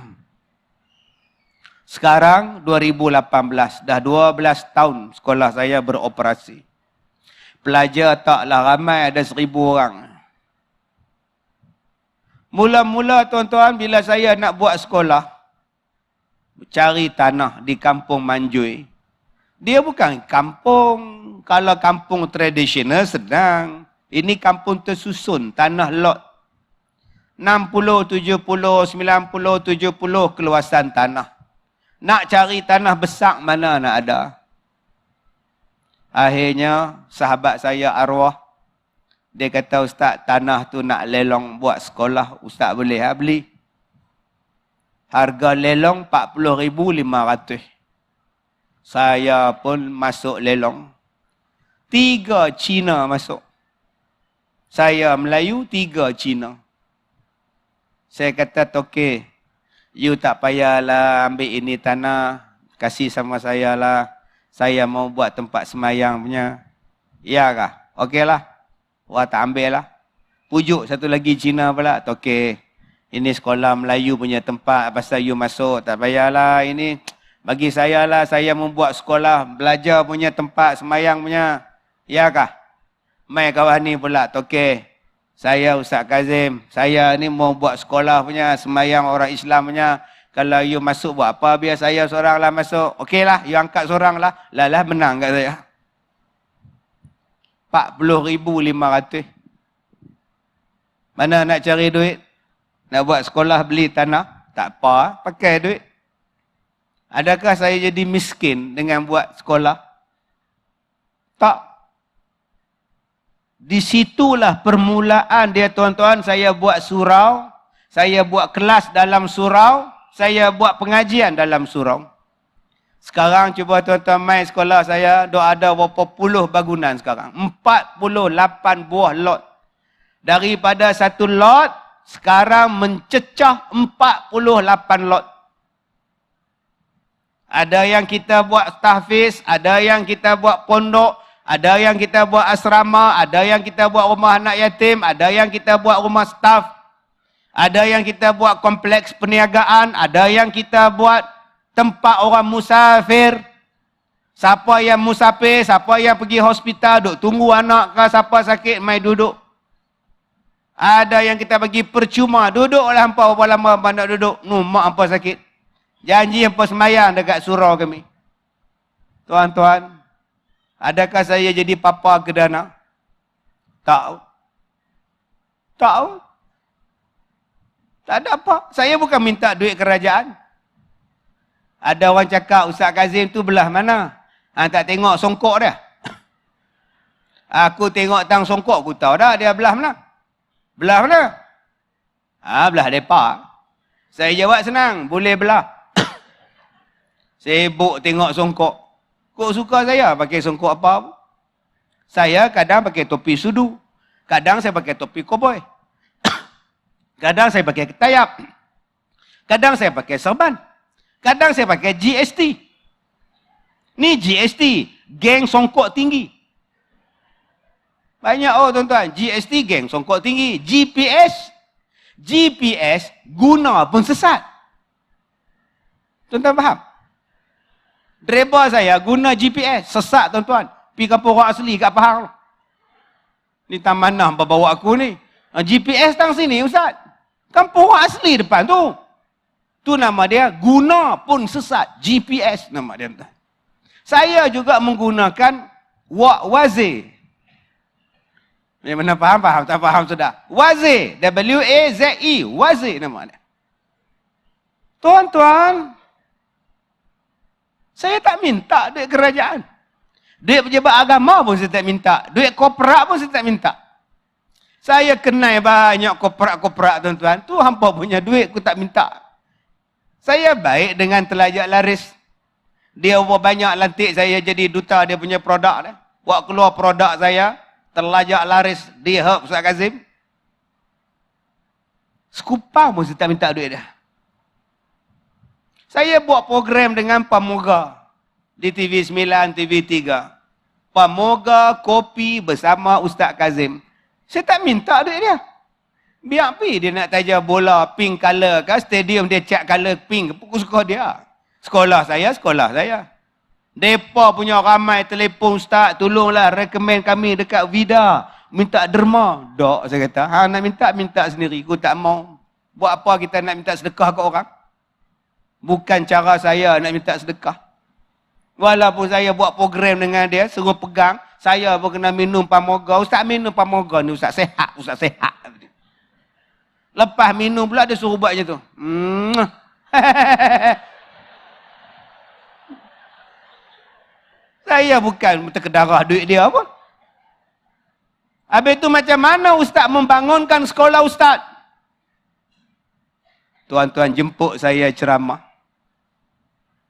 Sekarang 2018, dah 12 tahun sekolah saya beroperasi. Pelajar taklah ramai, ada 1000 orang. Mula-mula tuan-tuan bila saya nak buat sekolah, cari tanah di kampung Manjoy. Dia bukan kampung, kalau kampung tradisional senang. Ini kampung tersusun, tanah lot. 60, 70, 90, 70 keluasan tanah. Nak cari tanah besar mana nak ada. Akhirnya sahabat saya arwah, dia kata, Ustaz, tanah tu nak lelong buat sekolah. Ustaz boleh beli. Harga lelong 40,500. Saya pun masuk lelong. 3 Cina masuk. Saya Melayu, 3 Cina. Saya kata, okey, you tak payahlah ambil ini tanah. Kasih sama saya lah. Saya mau buat tempat semayang punya. Ya kah? Okeylah. Wah, tak ambil lah. Pujuk satu lagi Cina pula. Okey, ini sekolah Melayu punya tempat. Pasal you masuk, tak payahlah. Ini Bagi saya lah, saya membuat sekolah, belajar punya tempat, semayang punya. Ya kah? Mai kawan ni pula, okey. Saya Ustaz Kazim, saya ni mau buat sekolah punya, semayang orang Islam punya. Kalau you masuk buat apa, biar saya seorang lah masuk. Okey lah, you angkat seorang lah. Lah menang kat saya. 40,500. Mana nak cari duit? Nak buat sekolah, beli tanah? Tak apa, pakai duit. Adakah saya jadi miskin dengan buat sekolah? Tak. Di situlah permulaan dia tuan-tuan, saya buat surau, saya buat kelas dalam surau, saya buat pengajian dalam surau. Sekarang cuba tuan-tuan main sekolah saya, ada berapa puluh bangunan sekarang. 48 buah lot. Daripada satu lot, sekarang mencecah 48 lot. Ada yang kita buat tahfiz, ada yang kita buat pondok, ada yang kita buat asrama, ada yang kita buat rumah anak yatim, ada yang kita buat rumah staf, ada yang kita buat kompleks perniagaan, ada yang kita buat tempat orang musafir. Siapa yang musafir, siapa yang pergi hospital, duk tunggu anak ke, siapa sakit, mai duduk. Ada yang kita bagi percuma, duduklah hampa berapa lama hampa nak duduk. Mak hampa sakit. Janji hampa semayang dekat surau kami. Tuan-tuan, adakah saya jadi papa kedana? Tak. Tak ada apa. Saya bukan minta duit kerajaan. Ada orang cakap, Ustaz Kazim tu belah mana? Tak tengok songkok dia. Aku tengok tang songkok, aku tahu dah dia belah mana. Belah mana? Belah depa. Saya jawab senang, boleh belah. Sibuk tengok songkok. Kok suka saya pakai songkok apa? Saya kadang pakai topi sudu. Kadang saya pakai topi koboi. Kadang saya pakai ketayap. Kadang saya pakai serban. Kadang saya pakai GST. Ni GST, geng songkok tinggi. Banyak tuan-tuan, GST geng songkok tinggi. GPS guna pun sesat. Tuan-tuan faham? Driver saya guna GPS, sesat tuan-tuan. Pergi kampung orang asli kat Pahang. Ni tak mana hampa bawa aku ni. GPS tang sini Ustaz. Kampung orang asli depan tu. Tu nama dia, guna pun sesat. GPS nama dia. Saya juga menggunakan Waze. Ni mana faham? Faham? Tak faham sudah. Waze. W-A-Z-E. Waze nama dia. Tuan-tuan, saya tak minta duit kerajaan. Duit pejabat agama pun saya tak minta. Duit korporat pun saya tak minta. Saya kenal banyak korporat-korporat tuan-tuan. Tu hampa punya duit, aku tak minta. Saya baik dengan telajak laris. Dia banyak lantik saya jadi duta dia punya produk dia. Buat keluar produk saya, telajak laris di Herb Ustaz Kazim. Sekupang pun saya tak minta duit dia. Saya buat program dengan Pamoga di TV9, TV3. Pamoga kopi bersama Ustaz Kazim. Saya tak minta duit dia. Biar pergi dia nak taja bola pink color ke, stadium dia cat color pink, pukul suka dia. Sekolah saya. Depa punya ramai telefon, Ustaz, tolonglah recommend kami dekat Vida. Minta derma. Tak, saya kata. Nak minta sendiri. Aku tak mau. Buat apa kita nak minta sedekah ke orang? Bukan cara saya nak minta sedekah. Walaupun saya buat program dengan dia, suruh pegang, saya pun kena minum Pamoga. Ustaz minum Pamoga ni, Ustaz sehat. Lepas minum pula dia suruh buat macam tu. Saya bukan terkedarah duit dia pun. Habis tu macam mana Ustaz membangunkan sekolah Ustaz? Tuan-tuan jemput saya ceramah.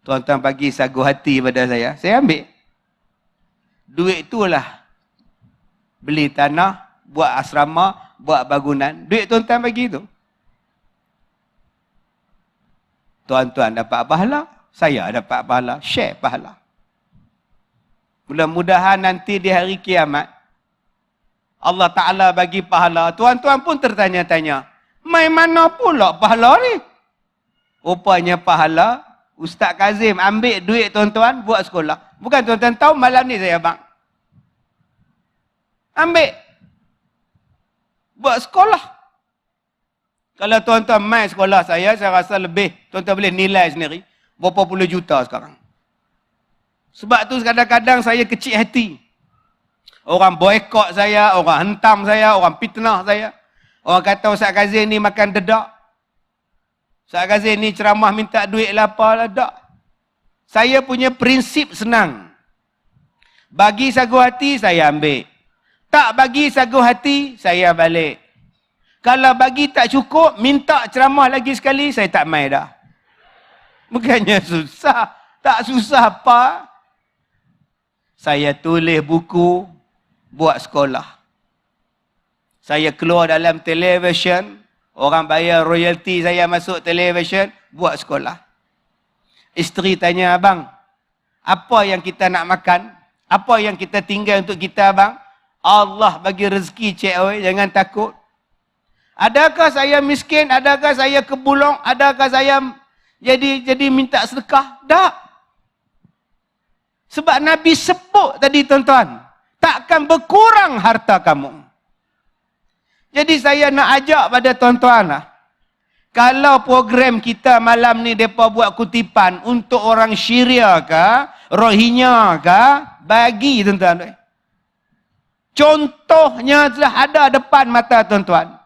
Tuan-tuan bagi sagu hati pada saya. Saya ambil. Duit itulah beli tanah, buat asrama, buat bangunan. Duit tuan-tuan bagi tu. Tuan-tuan dapat pahala, saya dapat pahala, share pahala. Mudah-mudahan nanti di hari kiamat, Allah Ta'ala bagi pahala. Tuan-tuan pun tertanya-tanya, mai mana pula pahala ni? Rupanya pahala Ustaz Kazim ambil duit tuan-tuan buat sekolah. Bukan tuan-tuan tahu malam ni saya abang. Ambil. Buat sekolah. Kalau tuan-tuan main sekolah saya rasa lebih. Tuan-tuan boleh nilai sendiri. Berapa puluh juta sekarang. Sebab tu kadang-kadang saya kecil hati. Orang boykot saya, orang hentam saya, orang fitnah saya. Orang kata Ustaz Kazim ni makan dedak. Ustaz Kazim ni ceramah minta duit lah apalah. Tak. Saya punya prinsip senang. Bagi sagu hati, saya ambil. Tak bagi sagu hati, saya balik. Kalau bagi tak cukup, minta ceramah lagi sekali, saya tak main dah. Bukannya susah. Tak susah apa. Saya tulis buku, buat sekolah. Saya keluar dalam televisyen, orang bayar royalty saya masuk televisyen, buat sekolah. Isteri tanya, abang, apa yang kita nak makan? Apa yang kita tinggal untuk kita, abang? Allah bagi rezeki, cik oi, jangan takut. Adakah saya miskin? Adakah saya kebulong? Adakah saya jadi minta sedekah? Tak. Sebab Nabi sebut tadi tuan-tuan, takkan berkurang harta kamu. Jadi saya nak ajak pada tuan-tuan lah. Kalau program kita malam ni mereka buat kutipan untuk orang Syria ke, Rohingya ke, bagi tuan-tuan. Contohnya telah ada depan mata tuan-tuan.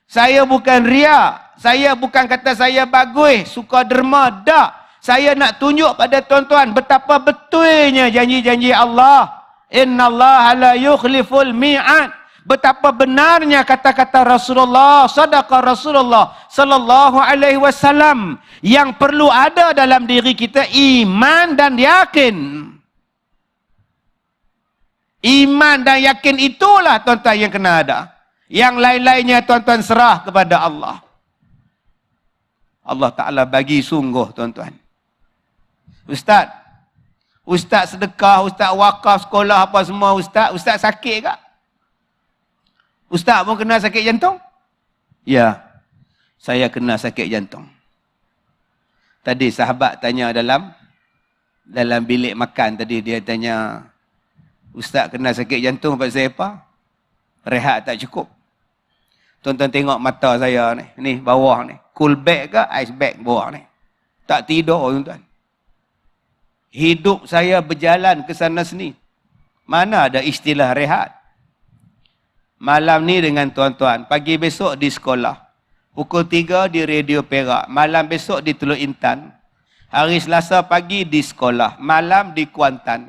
Saya bukan riak. Saya bukan kata saya bagus, suka derma. Tak. Saya nak tunjuk pada tuan-tuan betapa betulnya janji-janji Allah. Inna Allah la yukhliful mi'ad. Betapa benarnya kata-kata Rasulullah, sadaqa Rasulullah sallallahu alaihi wasallam. Yang perlu ada dalam diri kita iman dan yakin. Iman dan yakin itulah tuan-tuan yang kena ada. Yang lain-lainnya tuan-tuan serah kepada Allah. Allah Ta'ala bagi sungguh tuan-tuan. Ustaz sedekah, ustaz wakaf sekolah apa semua ustaz sakit tak? Ustaz pun kena sakit jantung? Ya, saya kena sakit jantung. Tadi sahabat tanya dalam bilik makan tadi, dia tanya, ustaz kena sakit jantung pasal apa? Rehat tak cukup. Tuan-tuan tengok mata saya ni bawah ni. Cool bag ke ice bag bawah ni. Tak tidur tuan-tuan. Hidup saya berjalan ke sana sini. Mana ada istilah rehat? Malam ni dengan tuan-tuan, pagi besok di sekolah. Pukul 3 di Radio Perak. Malam besok di Teluk Intan. Hari Selasa pagi di sekolah. Malam di Kuantan.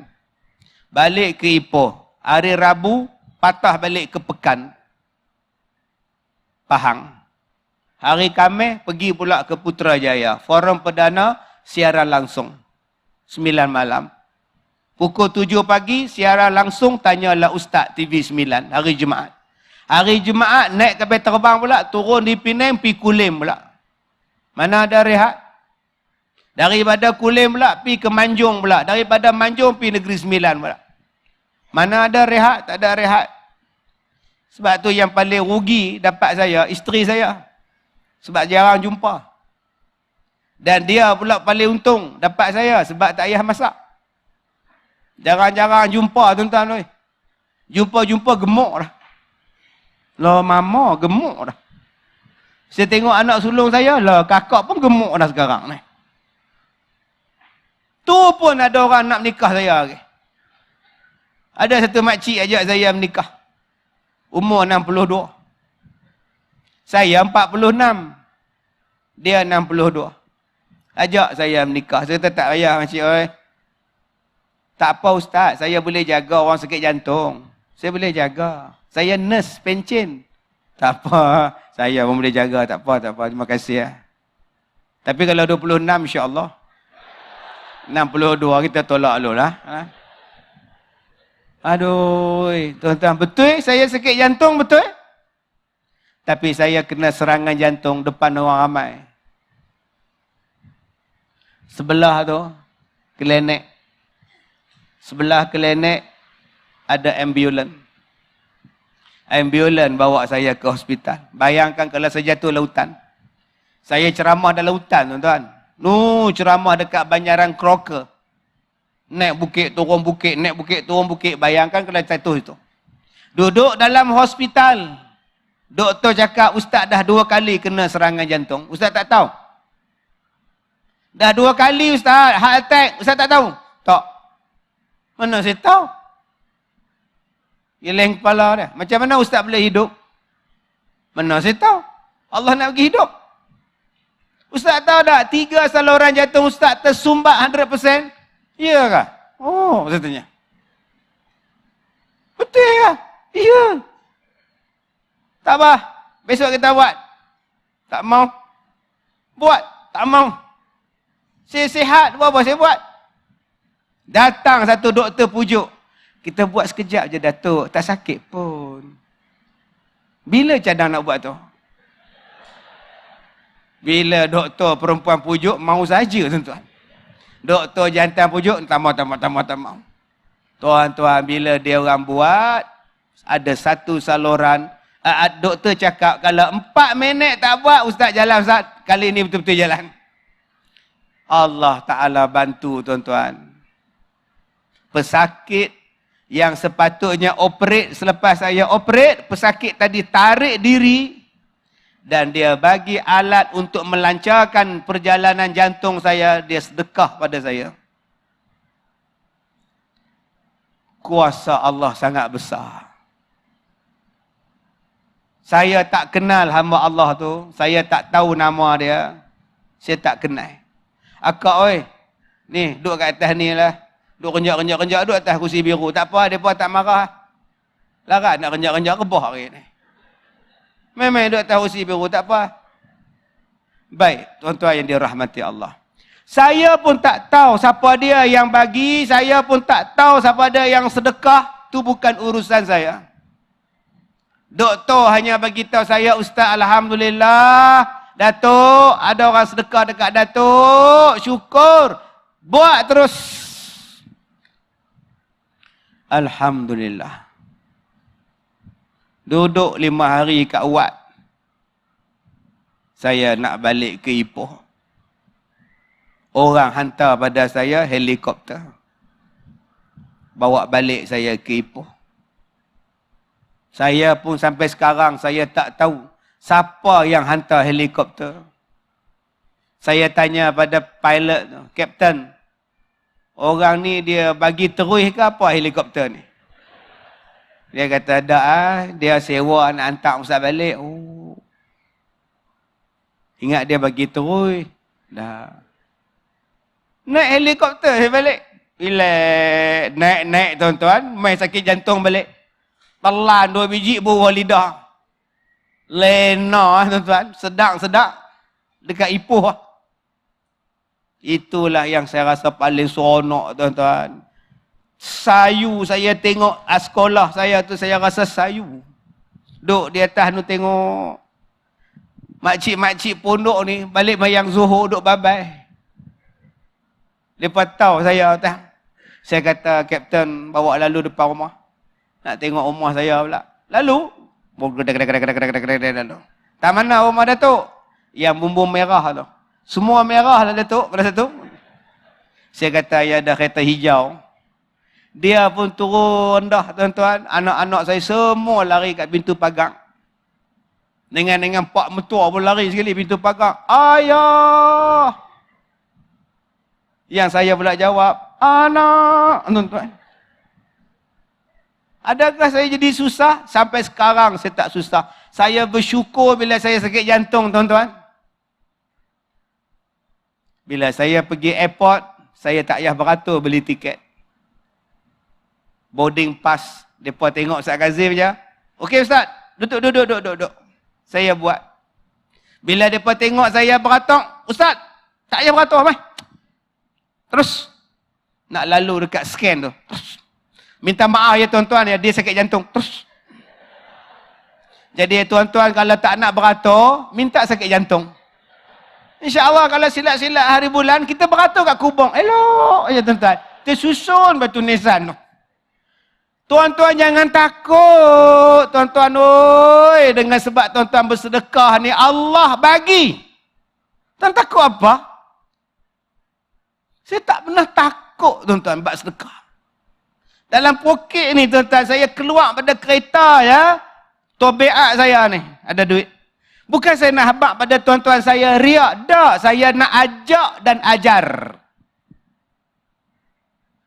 Balik ke Ipoh. Hari Rabu patah balik ke Pekan. Pahang. Hari Khamis pergi pula ke Putrajaya. Forum Perdana siaran langsung. 9 malam. Pukul 7 pagi siaran langsung Tanyalah Ustaz TV 9 hari Jumaat. Hari Jumaat naik kapal terbang pula, turun di Penang, pergi Kulim pula. Mana ada rehat? Daripada Kulim pula, pergi ke Manjung pula. Daripada Manjung, pergi Negeri Sembilan pula. Mana ada rehat? Tak ada rehat. Sebab tu yang paling rugi dapat saya, isteri saya. Sebab jarang jumpa. Dan dia pula paling untung dapat saya, sebab tak payah masak. Jarang-jarang jumpa tuan-tuan. Jumpa-jumpa gemuk dah. Lah mama gemuk dah. Saya tengok anak sulung saya, lah kakak pun gemuk dah sekarang ni. Tu pun ada orang nak menikah saya lagi. Ada satu makcik ajak saya menikah. Umur 62. Saya 46. Dia 62. Ajak saya menikah. Saya kata tak payah makcik oi. Tak apa ustaz, saya boleh jaga orang sakit jantung. Saya boleh jaga. Saya nurse pencen. Tak apa, saya pun boleh jaga. Tak apa. Terima kasih. Tapi kalau 26 insya-Allah. 62 kita tolak dulu lah. Aduh, tuan-tuan, betul saya sakit jantung, betul? Tapi saya kena serangan jantung depan orang ramai. Sebelah tu, klinik. Sebelah klinik ada ambulans. Ambulans bawa saya ke hospital. Bayangkan kalau saya jatuh lautan. Saya ceramah dalam lautan, tuan-tuan. Ceramah dekat Banjaran Crocker. Naik bukit, turun bukit, naik bukit, turun bukit. Bayangkan kalau jatuh itu. Duduk dalam hospital. Doktor cakap, ustaz dah 2 kali kena serangan jantung. Ustaz tak tahu. Dah 2 kali ustaz, heart attack. Ustaz tak tahu. Tak. Mana saya tahu? Geleng kepala dia. Macam mana ustaz boleh hidup? Mana saya tahu? Allah nak bagi hidup. Ustaz tahu tak? 3 saluran jantung ustaz tersumbat 100%? Ya kah? Oh, saya tanya. Betul ke? Ya. Tak apa. Besok kita buat. Tak mau. Buat. Tak mau. Saya sihat. Buat apa saya buat? Datang satu doktor pujuk. Kita buat sekejap je Datuk. Tak sakit pun. Bila cadang nak buat tu? Bila doktor perempuan pujuk, mau saja tuan-tuan. Doktor jantan pujuk, tak mau. Tuan-tuan, bila dia orang buat, ada satu saluran, doktor cakap, kalau 4 minit tak buat, ustaz jalan ustaz. Kali ini betul-betul jalan. Allah Ta'ala bantu tuan-tuan. Pesakit yang sepatutnya operate, selepas saya operate, pesakit tadi tarik diri, dan dia bagi alat untuk melancarkan perjalanan jantung saya, dia sedekah pada saya. Kuasa Allah sangat besar. Saya tak kenal hamba Allah tu, saya tak tahu nama dia, saya tak kenal. Akak oi, ni duduk kat atas ni lah, duduk renjak-renjak duduk atas kursi biru, tak apa, mereka tak marah. Larat nak renjak-renjak rebah hari ni. Memang duduk atas kursi biru, tak apa. Baik, tuan-tuan yang dirahmati Allah. Saya pun tak tahu siapa dia yang bagi, saya pun tak tahu siapa dia yang sedekah, tu bukan urusan saya. Doktor hanya bagi tahu saya, ustaz, alhamdulillah, Datuk, ada orang sedekah dekat Datuk, syukur, buat terus. Alhamdulillah. Duduk 5 hari kat Wat. Saya nak balik ke Ipoh. Orang hantar pada saya helikopter. Bawa balik saya ke Ipoh. Saya pun sampai sekarang saya tak tahu siapa yang hantar helikopter. Saya tanya pada pilot tu, Kapten, orang ni dia bagi terus ke apa helikopter ni? Dia kata, dia sewa nak hantar ustaz balik. Oh. Ingat dia bagi terus. Dah. Naik helikopter saya balik. Bila naik tuan-tuan, main sakit jantung balik. Telan 2 biji buah lidah. Lena tuan-tuan, sedang-sedang dekat Ipoh. Itulah yang saya rasa paling seronok tuan-tuan. Sayu saya tengok sekolah saya tu, saya rasa sayu. Duk di atas tu tengok makcik-makcik pondok ni balik mayang Zuhur duk babai. Lepas tahu saya atas. Saya kata, Kapten, bawa lalu depan rumah. Nak tengok rumah saya pula. Lalu lalu. Tak mana rumah Datuk? Yang bumbung merah tu. Semua merah lah Datuk pada satu. Saya kata, ya ada kereta hijau. Dia pun turun dah tuan-tuan. Anak-anak saya semua lari kat pintu pagar. Dengan pak mertua pun lari sekali pintu pagar. Ayah! Yang saya pula jawab, anak! Tuan-tuan. Adakah saya jadi susah? Sampai sekarang saya tak susah. Saya bersyukur bila saya sakit jantung tuan-tuan. Bila saya pergi airport, saya tak payah beratur beli tiket. Boarding pass, mereka tengok Ustaz Kazim je. Okey Ustaz, duduk. Saya buat. Bila mereka tengok saya beratur, Ustaz, tak payah beratur mai. Terus, nak lalu dekat scan tu. Terus. Minta maaf ya tuan-tuan, ya, dia sakit jantung. Terus. Jadi tuan-tuan kalau tak nak beratur, minta sakit jantung. InsyaAllah kalau silat-silat hari bulan, kita beratur kat Kubong. Elok ya tuan-tuan. Tersusun batu nisan tu. Tuan-tuan jangan takut. Tuan-tuan, oi, dengan sebab tuan-tuan bersedekah ni, Allah bagi. Tuan takut apa? Saya tak pernah takut tuan-tuan buat sedekah. Dalam poket ni tuan-tuan, saya keluar pada kereta ya, tobeat saya ni, ada duit. Bukan saya nak habaq pada tuan-tuan saya riak. Tak, saya nak ajak dan ajar.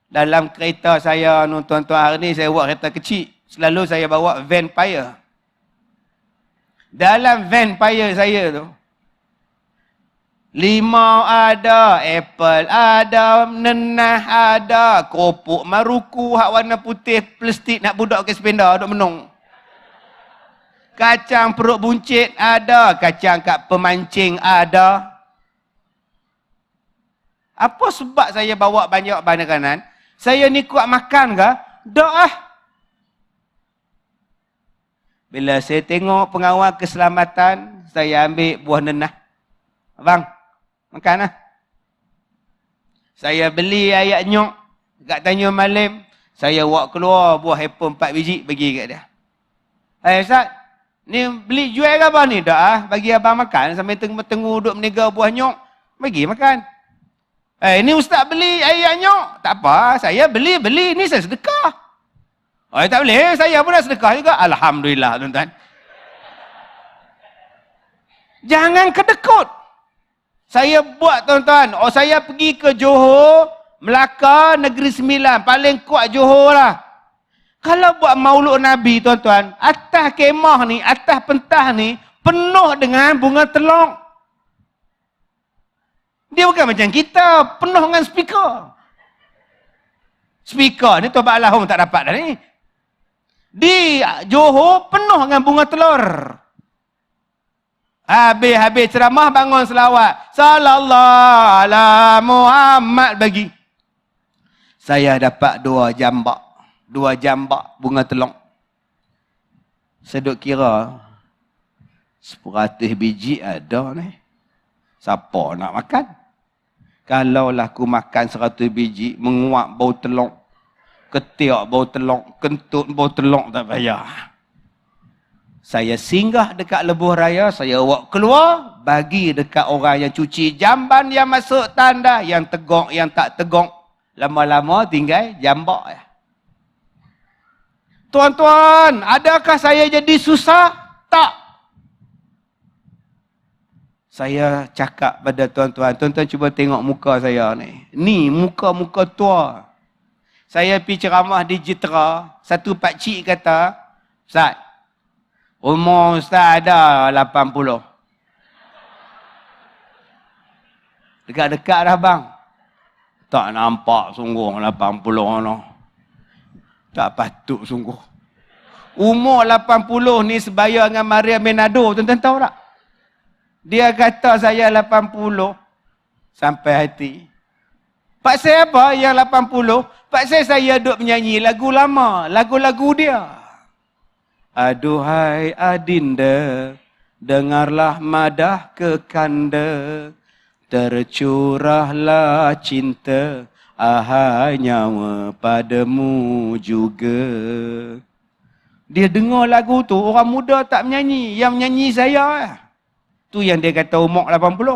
Dalam kereta saya tuan-tuan, hari ni saya buat kereta kecil. Selalu saya bawa Vampire. Dalam Vampire saya tu, limau ada, apple ada, nenah ada, keropok maruku hak warna putih plastik nak budak ke sepeda duk menung. Kacang perut buncit ada, kacang kat pemancing ada. Apa sebab saya bawa banyak makanan? Saya ni kuat makan ke? Tak ah. Bila saya tengok pengawal keselamatan, saya ambil buah nenah. Abang, makan lah. Saya beli ayat nyok kat Tanjung Malim. Saya bawa keluar buah apple 4 biji bagi kat dia. Ustaz, ni beli jual ke apa ni? Tak ah, bagi abang makan sampai tengah-tengah duduk meniga buah nyok. Bagi makan. Ni ustaz beli ayat nyok. Tak apa, saya beli. Ni saya sedekah. Tak boleh, saya pun nak sedekah juga. Alhamdulillah tuan-tuan. Jangan kedekut. Saya buat tuan-tuan. Saya pergi ke Johor, Melaka, Negeri Sembilan. Paling kuat Johor lah. Kalau buat maulud Nabi tuan-tuan, atas kemah ni, atas pentah ni, penuh dengan bunga telong. Dia bukan macam kita, penuh dengan speaker. Speaker ni Tuan Pak Alahum tak dapat dah ni. Di Johor penuh dengan bunga telur. Habis ceramah bangun selawat. Sallallahu ala Muhammad bagi. Saya dapat 2 jambak. 2 jambak bunga telur. Saya duk kira 100 biji ada ni. Siapa nak makan? Kalaulah aku makan 100 biji, menguap bau telur. Ketiak bau telur, kentut bau telur tak payah. Saya singgah dekat lebuh raya, saya bawa keluar, bagi dekat orang yang cuci jamban yang masuk tanda, yang tegok, yang tak tegok. Lama-lama tinggal jambak. Tuan-tuan, adakah saya jadi susah? Tak. Saya cakap pada tuan-tuan, tuan-tuan cuba tengok muka saya ni. Ni muka-muka tua. Saya pergi ceramah di Jitra, satu pakcik kata, Ustaz, umur Ustaz ada 80. Dekat-dekat dah bang. Tak nampak sungguh 80 no. Tak patut sungguh. Umur 80 ni sebaya dengan Maria Menado, tuan-tuan tahu tak? Dia kata saya 80 sampai hati. Pak saya apa yang 80? Pak saya duk menyanyi lagu lama, lagu-lagu dia. Aduhai adinda, dengarlah madah kekanda, tercurahlah cinta, ahai nyawa padamu juga. Dia dengar lagu tu, orang muda tak menyanyi, yang menyanyi saya. Tu yang dia kata umur 80.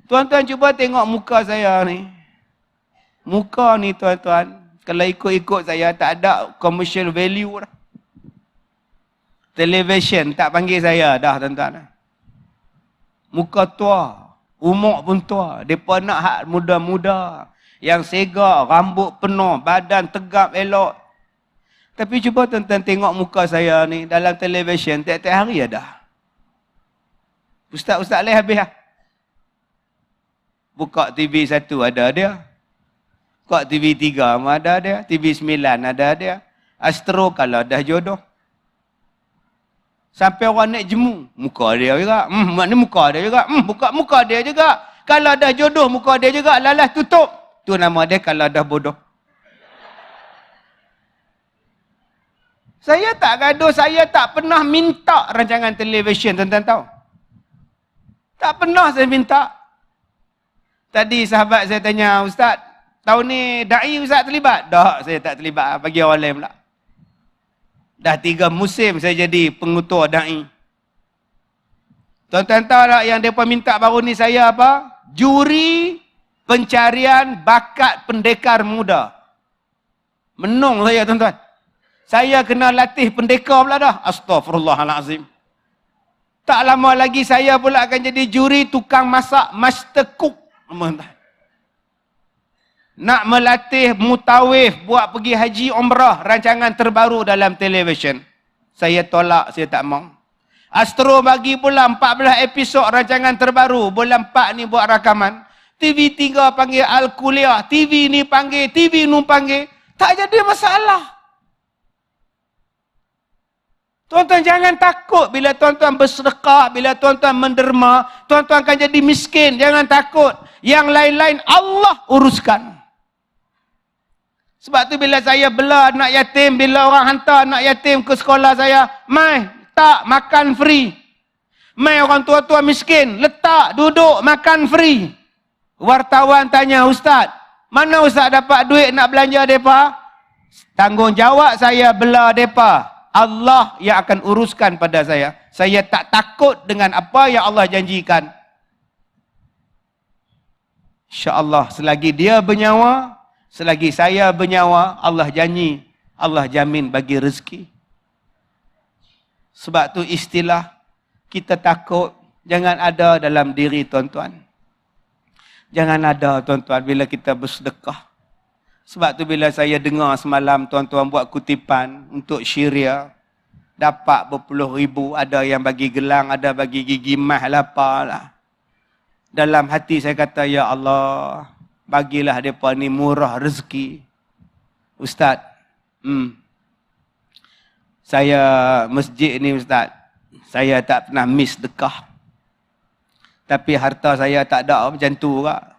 Tuan-tuan cuba tengok muka saya ni. Muka ni tuan-tuan, kalau ikut-ikut saya tak ada commercial value dah. Television tak panggil saya dah tuan-tuan. Muka tua, umur pun tua. Mereka nak hak muda-muda. Yang segar, rambut penuh, badan tegap elok. Tapi cuba tuan-tuan tengok muka saya ni dalam television tiap-tiap hari ada. Ustaz-ustaz lain habis lah. Buka TV 1 ada dia. Buka TV 3 ada dia. TV 9 ada dia. Astro kalau dah jodoh. Sampai orang naik jemu. Muka dia juga. Maknanya muka dia juga. Buka muka dia juga. Kalau dah jodoh muka dia juga. Lalas tutup. Tu nama dia kalau dah bodoh. Saya tak gaduh. Saya tak pernah minta rancangan televisyen. Tuan-tuan tahu. Tak pernah saya minta. Tadi sahabat saya tanya, Ustaz, tahun ni da'i Ustaz terlibat? Tak, saya tak terlibat. Bagi orang lain pula. Dah 3 musim saya jadi pengutur da'i. Tuan-tuan tahu tak yang mereka minta baru ni saya apa? Juri Pencarian bakat pendekar muda. Menung saya tuan-tuan. Saya kena latih pendekar pula dah. Astaghfirullahalazim. Tak lama lagi saya pula akan jadi juri tukang masak, master cook. Nak melatih mutawif buat pergi haji umrah, rancangan terbaru dalam televisyen. Saya tolak, saya tak mau. Astro bagi pula 14 episod rancangan terbaru. Bulan 4 ni buat rakaman. TV3 panggil Al-Kuliah. TV ni panggil, TV nu panggil. Tak jadi masalah. Tuan-tuan jangan takut bila tuan-tuan bersedekah, bila tuan-tuan menderma, tuan-tuan akan jadi miskin. Jangan takut. Yang lain-lain Allah uruskan. Sebab tu bila saya bela anak yatim, bila orang hantar anak yatim ke sekolah saya, mai, tak makan free. Mai orang tua-tua miskin, letak, duduk, makan free. Wartawan tanya, Ustaz, mana Ustaz dapat duit nak belanja mereka? Tanggungjawab saya bela mereka. Allah yang akan uruskan pada saya. Saya tak takut dengan apa yang Allah janjikan. InsyaAllah selagi dia bernyawa, selagi saya bernyawa, Allah janji, Allah jamin bagi rezeki. Sebab tu istilah kita takut jangan ada dalam diri tuan-tuan. Jangan ada tuan-tuan bila kita bersedekah. Sebab tu bila saya dengar semalam tuan-tuan buat kutipan untuk Syria, dapat berpuluh ribu, ada yang bagi gelang, ada bagi gigi mah lah apalah. Dalam hati saya kata, ya Allah, bagilah mereka ni murah rezeki. Ustaz, saya masjid ni Ustaz, saya tak pernah miss sedekah. Tapi harta saya tak ada macam tu kak.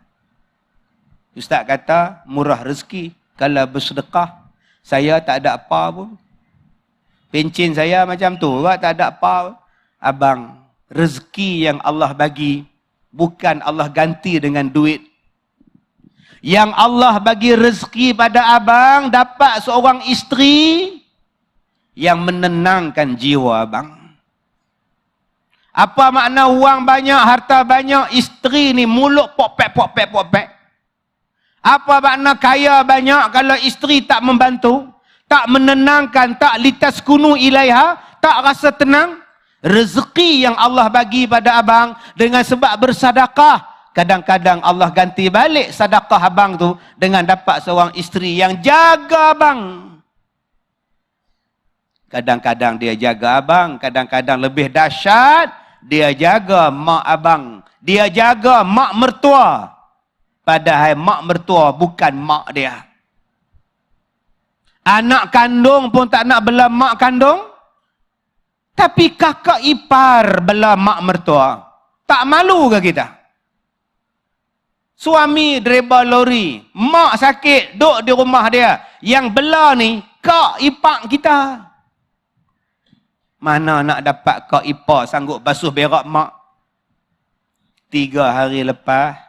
Ustaz kata, murah rezeki. Kalau bersedekah, saya tak ada apa pun. Pencin saya macam tu kak, tak ada apa. Abang, rezeki yang Allah bagi, bukan Allah ganti dengan duit. Yang Allah bagi rezeki pada abang, dapat seorang isteri yang menenangkan jiwa abang. Apa makna wang banyak, harta banyak, isteri ni mulut pok-pek. Apa makna kaya banyak kalau isteri tak membantu, tak menenangkan, tak litas kunu ilaiha, tak rasa tenang? Rezeki yang Allah bagi pada abang dengan sebab bersadaqah, kadang-kadang Allah ganti balik sedekah abang tu dengan dapat seorang isteri yang jaga abang. Kadang-kadang dia jaga abang, kadang-kadang lebih dahsyat, dia jaga mak abang. Dia jaga mak mertua. Padahal mak mertua bukan mak dia. Anak kandung pun tak nak bela mak kandung. Tapi kakak ipar bela mak mertua. Tak malu ke kita? Suami driver lori, mak sakit, duduk di rumah dia. Yang bela ni, kak ipar kita. Mana nak dapat kak ipar sanggup basuh berak mak? 3 hari lepas,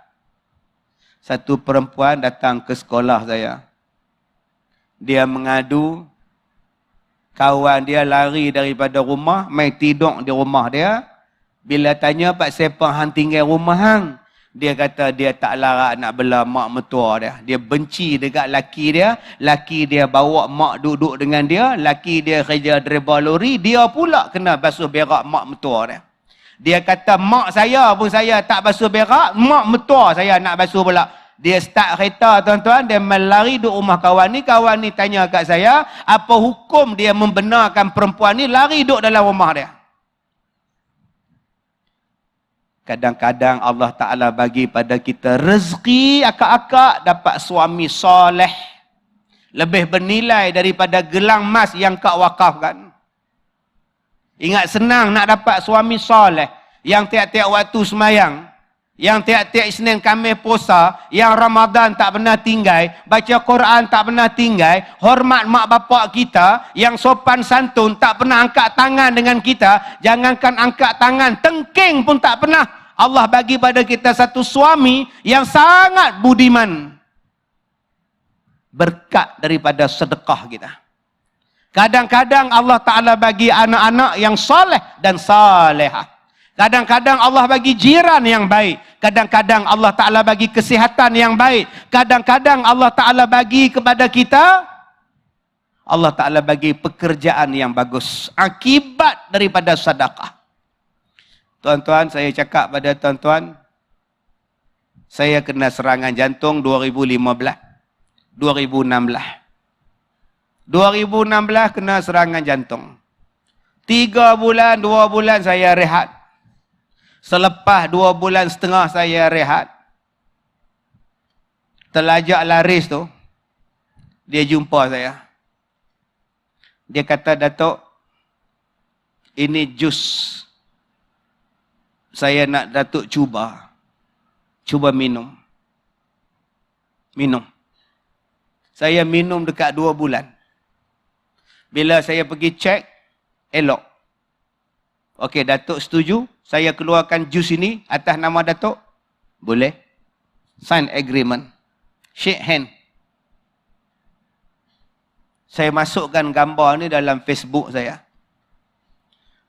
satu perempuan datang ke sekolah saya. Dia mengadu, kawan dia lari daripada rumah, mai tidur di rumah dia. Bila tanya, Pak siapa hang tinggal rumah hang? Dia kata dia tak larat nak bela mak mertua dia. Dia benci dekat laki dia. Laki dia bawa mak duduk dengan dia. Laki dia kerja driver lori. Dia pula kena basuh berak mak mertua dia. Dia kata mak saya pun saya tak basuh berak. Mak mertua saya nak basuh pula. Dia start kereta tuan-tuan. Dia melari duduk rumah kawan ni. Kawan ni tanya kat saya, apa hukum dia membenarkan perempuan ni lari duduk dalam rumah dia? Kadang-kadang Allah Ta'ala bagi pada kita rezeki akak-akak dapat suami soleh. Lebih bernilai daripada gelang emas yang kak wakafkan. Ingat senang nak dapat suami soleh. Yang tiap-tiap waktu semayang. Yang tiap-tiap Isnin Khamis puasa. Yang Ramadan tak pernah tinggal. Baca Quran tak pernah tinggal. Hormat mak bapak kita. Yang sopan santun tak pernah angkat tangan dengan kita. Jangankan angkat tangan, tengking pun tak pernah. Allah bagi pada kita satu suami yang sangat budiman. Berkat daripada sedekah kita. Kadang-kadang Allah Ta'ala bagi anak-anak yang soleh dan salehah. Kadang-kadang Allah bagi jiran yang baik. Kadang-kadang Allah Ta'ala bagi kesihatan yang baik. Kadang-kadang Allah Ta'ala bagi kepada kita, Allah Ta'ala bagi pekerjaan yang bagus. Akibat daripada sedekah. Tuan-tuan, saya cakap pada tuan-tuan, saya kena serangan jantung 2015. 2016 kena serangan jantung. 3 bulan, 2 bulan saya rehat. Selepas 2 bulan setengah saya rehat, telajak laris tu, dia jumpa saya. Dia kata, Datuk, ini jus. Saya nak Datuk cuba. Cuba minum. Minum. Saya minum dekat 2 bulan. Bila saya pergi cek, elok. Okey, Datuk setuju? Saya keluarkan jus ini atas nama Datuk? Boleh. Sign agreement. Shake hand. Saya masukkan gambar ni dalam Facebook saya.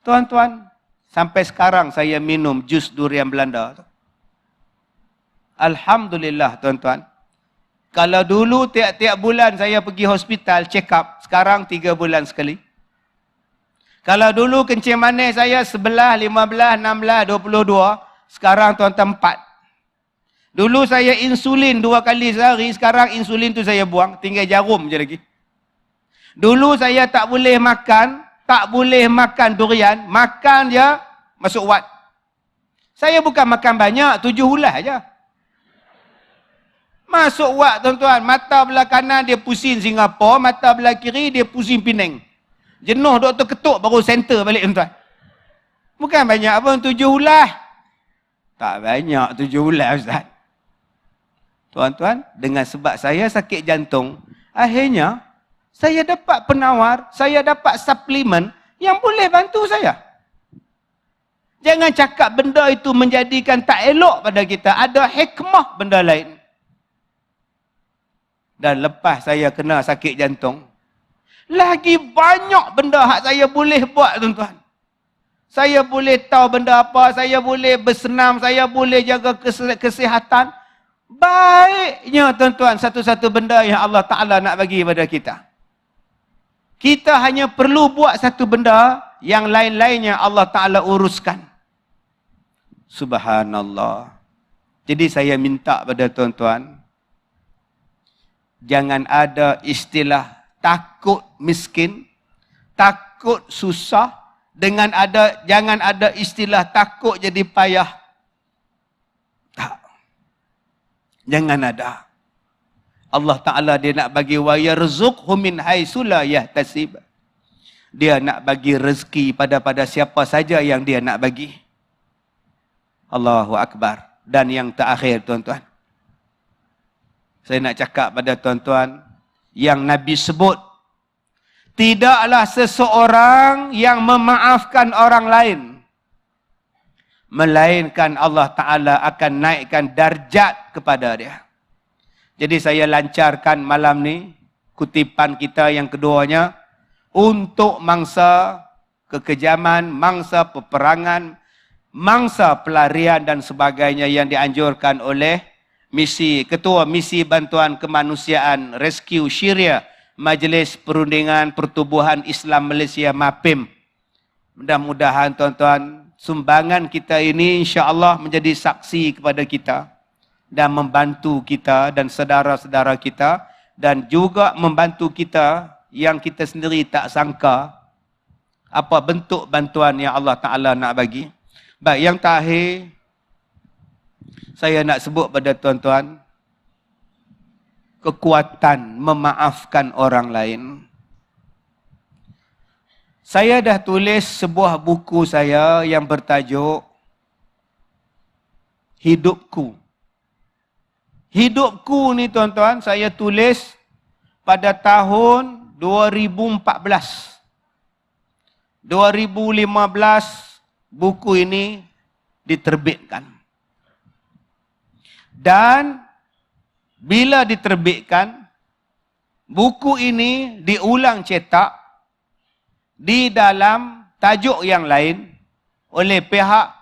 Tuan-tuan, sampai sekarang saya minum jus durian Belanda tu. Alhamdulillah, tuan-tuan. Kalau dulu tiap-tiap bulan saya pergi hospital check up, sekarang 3 bulan sekali. Kalau dulu kencing manis saya 11, 15, 16, 22, sekarang tuan-tuan 4. Dulu saya insulin 2 kali sehari, sekarang insulin tu saya buang, tinggal jarum je lagi. Dulu saya tak boleh makan durian, makan je masuk wad. Saya bukan makan banyak, 7 ulas aja. Masuk wad, tuan-tuan, mata belah kanan dia pusing Singapura, mata belah kiri dia pusing Penang. Jenuh doktor ketuk baru center balik, tuan-tuan. Bukan banyak pun, 7 ulas. Tak banyak 7 ulas, Ustaz. Tuan-tuan, dengan sebab saya sakit jantung, akhirnya saya dapat penawar, saya dapat suplemen yang boleh bantu saya. Jangan cakap benda itu menjadikan tak elok pada kita. Ada hikmah benda lain. Dan lepas saya kena sakit jantung, lagi banyak benda hak saya boleh buat, tuan-tuan. Saya boleh tahu benda apa, saya boleh bersenam, saya boleh jaga kesihatan. Baiknya, tuan-tuan, satu-satu benda yang Allah Ta'ala nak bagi pada kita. Kita hanya perlu buat satu benda, yang lain-lainnya Allah Ta'ala uruskan. Subhanallah. Jadi saya minta pada tuan-tuan, jangan ada istilah takut miskin, takut susah, jangan ada istilah takut jadi payah. Tak. Jangan ada. Allah Ta'ala dia nak bagi wa yarzuqhu min haitsu la yahtasib. Dia nak bagi rezeki pada siapa saja yang dia nak bagi. Allahu Akbar. Dan yang terakhir, tuan-tuan, saya nak cakap pada tuan-tuan, yang Nabi sebut, tidaklah seseorang yang memaafkan orang lain, melainkan Allah Ta'ala akan naikkan darjat kepada dia. Jadi saya lancarkan malam ni kutipan kita yang keduanya, untuk mangsa kekejaman, mangsa peperangan, mangsa pelarian dan sebagainya yang dianjurkan oleh Ketua Misi Bantuan Kemanusiaan Rescue Syria, Majlis Perundingan Pertubuhan Islam Malaysia MAPIM. Mudah-mudahan, tuan-tuan, sumbangan kita ini insya-Allah menjadi saksi kepada kita dan membantu kita dan saudara-saudara kita, dan juga membantu kita yang kita sendiri tak sangka apa bentuk bantuan yang Allah Ta'ala nak bagi. Baik, yang terakhir saya nak sebut pada tuan-tuan, kekuatan memaafkan orang lain. Saya dah tulis sebuah buku saya yang bertajuk Hidupku. Hidupku ni, tuan-tuan, saya tulis pada tahun 2014. 2015 buku ini diterbitkan. Dan bila diterbitkan, buku ini diulang cetak di dalam tajuk yang lain oleh pihak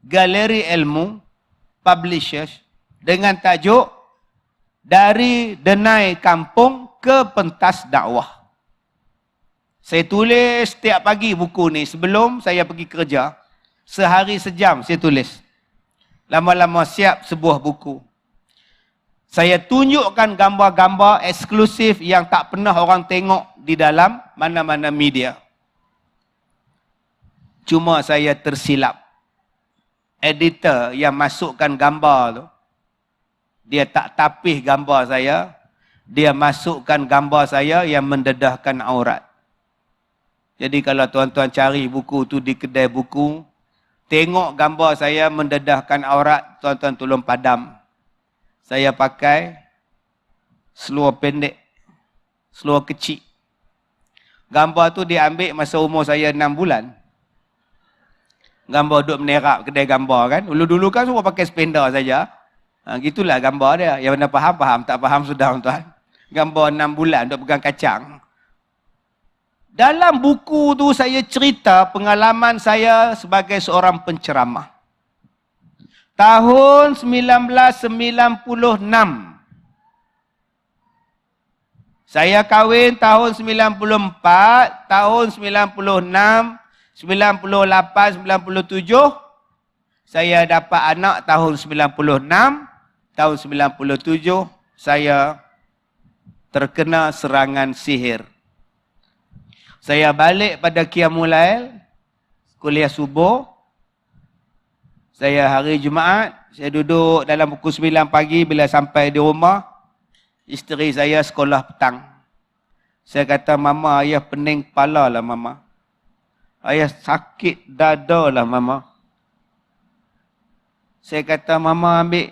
Galeri Ilmu Publishers dengan tajuk Dari Denai Kampung ke Pentas Dakwah. Saya tulis setiap pagi buku ni sebelum saya pergi kerja. Sehari sejam saya tulis. Lama-lama siap sebuah buku. Saya tunjukkan gambar-gambar eksklusif yang tak pernah orang tengok di dalam mana-mana media. Cuma saya tersilap. Editor yang masukkan gambar tu, dia tak tapih gambar saya. Dia masukkan gambar saya yang mendedahkan aurat. Jadi kalau tuan-tuan cari buku tu di kedai buku, tengok gambar saya mendedahkan aurat, tuan-tuan tolong padam. Saya pakai seluar pendek, seluar kecil. Gambar tu diambil masa umur saya 6 bulan. Gambar duduk menerap kedai gambar kan. Dulu-dulu kan semua pakai spender saja. Gitulah gambar dia. Yang mana faham, faham. Tak faham sudah tuan. Gambar 6 bulan duduk pegang kacang. Dalam buku tu saya cerita pengalaman saya sebagai seorang penceramah. Tahun 1996. Saya kahwin tahun 94, tahun 96, 98, 97. Saya dapat anak tahun 96. Tahun 97 saya terkena serangan sihir. Saya balik pada Qiyamul Lail, kuliah subuh. Saya hari Jumaat, saya duduk dalam pukul 9 pagi bila sampai di rumah. Isteri saya sekolah petang. Saya kata, Mama, ayah pening kepala lah Mama. Ayah sakit dada lah Mama. Saya kata, Mama ambil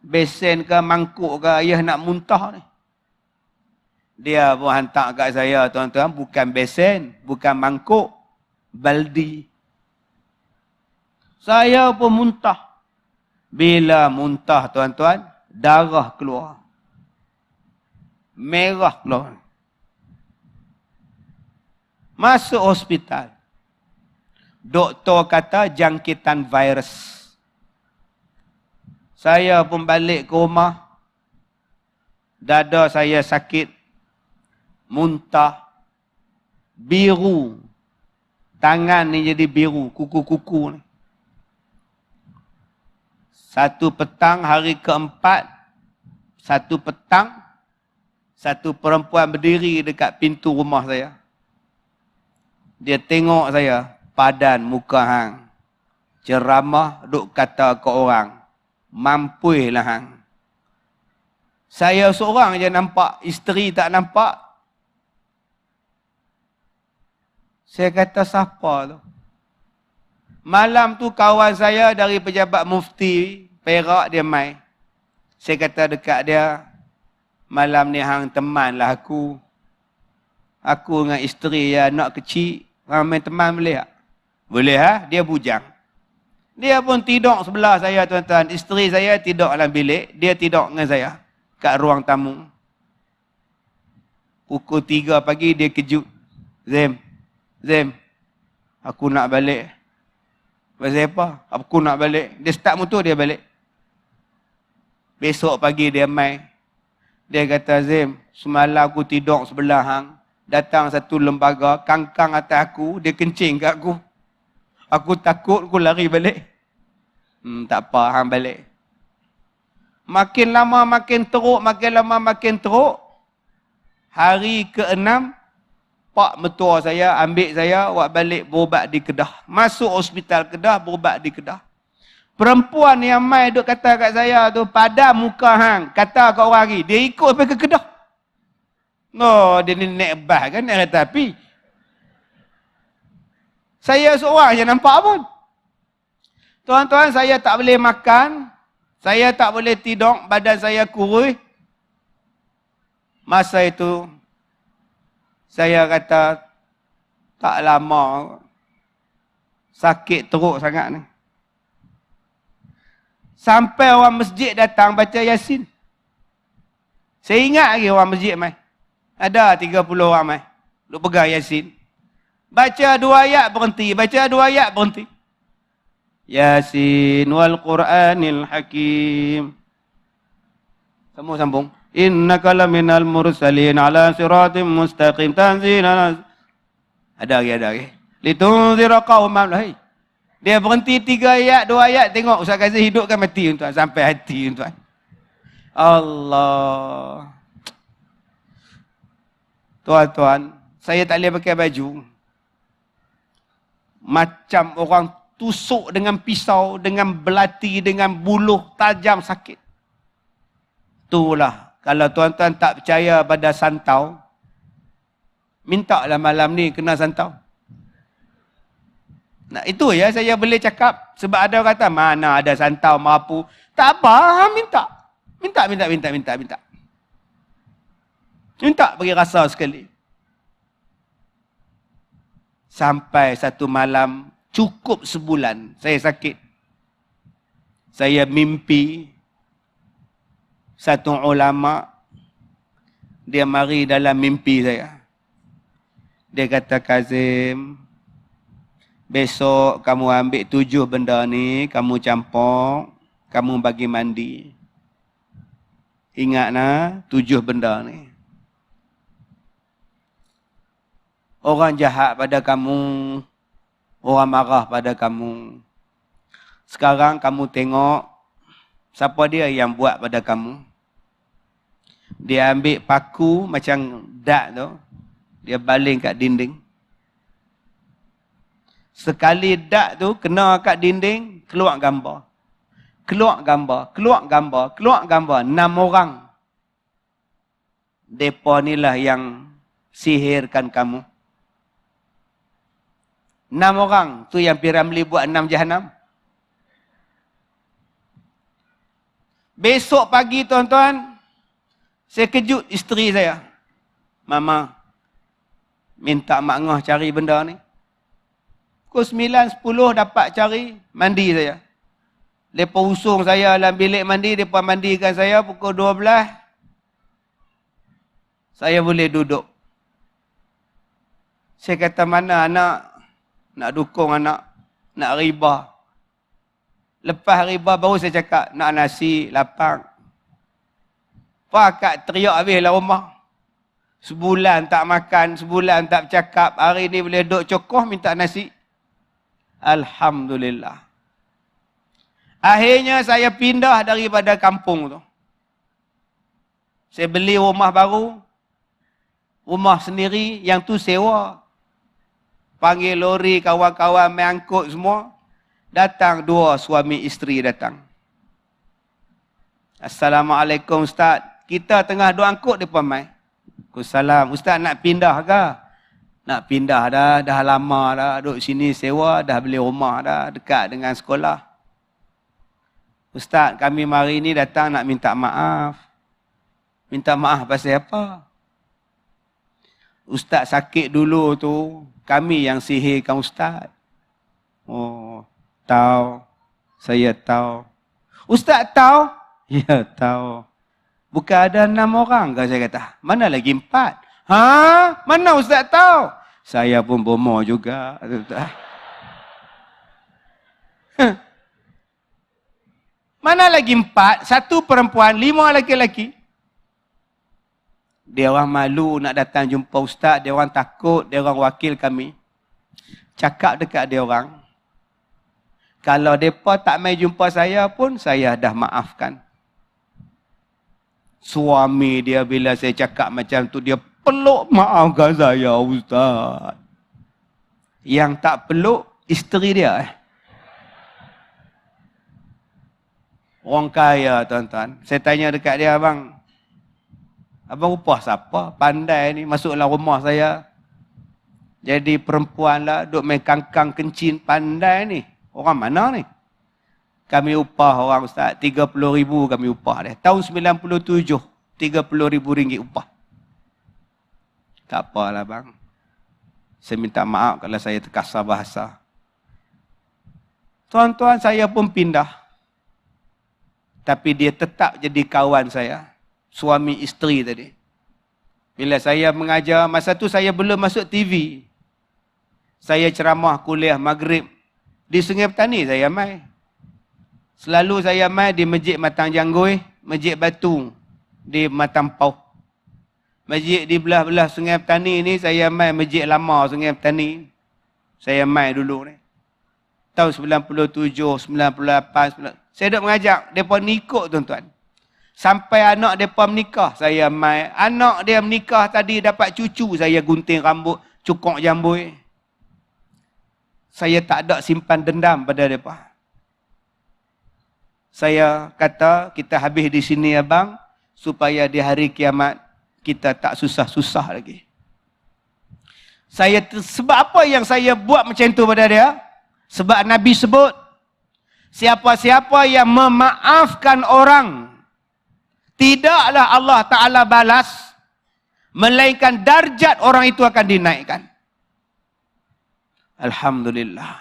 besen ke mangkuk ke, ayah nak muntah ni. Dia pun hantar kat saya, tuan-tuan, bukan besen, bukan mangkuk, baldi. Saya pun muntah. Bila muntah, tuan-tuan, darah keluar. Merah keluar. Masuk hospital. Doktor kata jangkitan virus. Saya pun balik ke rumah. Dada saya sakit. Muntah. Biru. Tangan ni jadi biru. Kuku-kuku ni. Satu petang hari keempat. Satu petang. Satu perempuan berdiri dekat pintu rumah saya. Dia tengok saya. Padan muka hang. Ceramah duk kata ke orang. Mampui lah hang. Saya seorang je nampak. Isteri tak nampak. Saya kata siapa tu? Malam tu kawan saya dari pejabat mufti Perak dia mai. Saya kata dekat dia, malam ni hang temanlah aku. Aku dengan isteri ya, anak kecil. Hang main teman boleh tak? Boleh ha? Dia bujang. Dia pun tidur sebelah saya tuan-tuan. Isteri saya tidur dalam bilik. Dia tidur dengan saya. Kat ruang tamu. Pukul 3 pagi dia kejut. Zem. Aku nak balik. Pasal apa? Aku nak balik. Dia start motor dia balik. Besok pagi dia mai. Dia kata, Zem, semalam aku tidur sebelah hang. Datang satu lembaga, kangkang atas aku. Dia kencing kat aku. Aku takut, aku lari balik. Tak apa, hang balik. Makin lama makin teruk, makin lama makin teruk. Hari ke-6, Pak mertua saya ambil saya buat balik berubat di Kedah. Masuk hospital Kedah, berubat di Kedah. Perempuan yang mai duk kata kat saya tu, pada muka hang, kata kat orang lagi, dia ikut sampai ke Kedah. No, dia ni naik bas kan, naik kereta api. Saya seorang je nampak pun. Tuan-tuan, saya tak boleh makan. Saya tak boleh tidur. Badan saya kurus. Masa itu, saya kata, tak lama. Sakit teruk sangat ni. Sampai orang masjid datang baca Yasin. Saya ingat lagi orang masjid mai. Ada 30 orang mai. Duk pegang Yasin. Baca 2 ayat berhenti. Baca 2 ayat berhenti. Yasin wal Qur'anil Hakim. Semua sambung. Innaka laminal mursalin ala siratim mustaqim tanzilan. Ada lagi. Litunzira qauman. Hai. Dia berhenti 3 ayat, 2 ayat, tengok Ustaz Kazim hidupkan mati tuan sampai hati tuan. Allah. Tuan-tuan, saya tak boleh pakai baju. Macam orang tusuk dengan pisau, dengan belati, dengan buluh tajam sakit. Itulah. Kalau tuan-tuan tak percaya pada santau, mintalah malam ni kena santau. Nah, itu ya saya boleh cakap. Sebab ada orang kata, mana ada santau mampu. Tak apa, minta. Minta bagi rasa sekali. Sampai satu malam, cukup sebulan, saya sakit. Saya mimpi satu ulama, dia mari dalam mimpi saya. Dia kata, Kazim, besok kamu ambil 7 benda ni, kamu campur, kamu bagi mandi. Ingat nah, 7 benda ni. Orang jahat pada kamu, orang marah pada kamu. Sekarang kamu tengok, siapa dia yang buat pada kamu? Dia ambil paku macam dak tu, dia baling kat dinding. Sekali dak tu kena kat dinding, keluar gambar. 6 orang. Depa ni lah yang sihirkan kamu. 6 orang tu yang Piramli buat 6 jahanam. Besok pagi tuan-tuan, saya kejut isteri saya. Mama, minta mak ngah cari benda ni. Pukul 9, 10 dapat cari, mandi saya. Mereka usung saya dalam bilik mandi, mereka mandikan saya pukul 12. Saya boleh duduk. Saya kata, mana anak? Nak dukung anak. Nak riba. Lepas riba baru saya cakap, nak nasi, lapang. Pakat teriak habislah rumah. Sebulan tak makan, sebulan tak bercakap. Hari ni boleh duduk cokoh minta nasi. Alhamdulillah. Akhirnya saya pindah daripada kampung tu. Saya beli rumah baru. Rumah sendiri, yang tu sewa. Panggil lori, kawan-kawan mengangkut semua. Datang 2 suami isteri datang. Assalamualaikum Ustaz. Kita tengah duk angkut depan mai. Waalaikumsalam. Ustaz nak pindah ke? Nak pindah dah lama dah. Duduk sini sewa, dah beli rumah dah. Dekat dengan sekolah. Ustaz, kami mari ni datang nak minta maaf. Minta maaf pasal apa? Ustaz sakit dulu tu, kami yang sihirkan Ustaz. Oh, tahu. Saya tahu. Ustaz tahu? Ya, tahu. Bukan ada 6 orang ke saya kata? Mana lagi 4? Ha? Mana Ustaz tahu? Saya pun bomoh juga. Mana lagi 4? 1 perempuan, 5 lelaki-lelaki. Dia orang malu nak datang jumpa Ustaz. Dia orang takut. Dia orang wakil kami. Cakap dekat dia orang. Kalau mereka tak mai jumpa saya pun, saya dah maafkan. Suami dia bila saya cakap macam tu, dia peluk, maafkan saya Ustaz. Yang tak peluk, isteri dia. Orang kaya tuan-tuan. Saya tanya dekat dia, abang upah siapa? Pandai ni, masuk dalam rumah saya. Jadi perempuan lah, duk main kangkang kencin, pandai ni. Orang mana ni? Kami upah orang Ustaz, 30,000 kami upah dia. Tahun 97, 30,000 ringgit upah. Tak apalah bang. Saya minta maaf kalau saya terkasar bahasa. Tuan-tuan, saya pun pindah. Tapi dia tetap jadi kawan saya. Suami isteri tadi. Bila saya mengajar, masa tu saya belum masuk TV. Saya ceramah kuliah maghrib Di Sungai Petani saya mai. Selalu saya mai di Masjid Matang Janggui, Masjid Batu di Matang Pau. Masjid di belah-belah Sungai Petani ni saya mai Masjid Lama Sungai Petani. Saya mai dulu ni. Tahun 97, 98, saya duk mengajak mereka nikuk tuan-tuan. Sampai anak mereka menikah, saya mai. Anak dia menikah tadi dapat cucu, saya gunting rambut, cukok jambui. Saya tak ada simpan dendam pada mereka. Saya kata, kita habis di sini abang, supaya di hari kiamat, kita tak susah-susah lagi. Sebab apa yang saya buat macam tu pada dia? Sebab Nabi sebut, siapa-siapa yang memaafkan orang, tidaklah Allah Ta'ala balas, melainkan darjat orang itu akan dinaikkan. Alhamdulillah.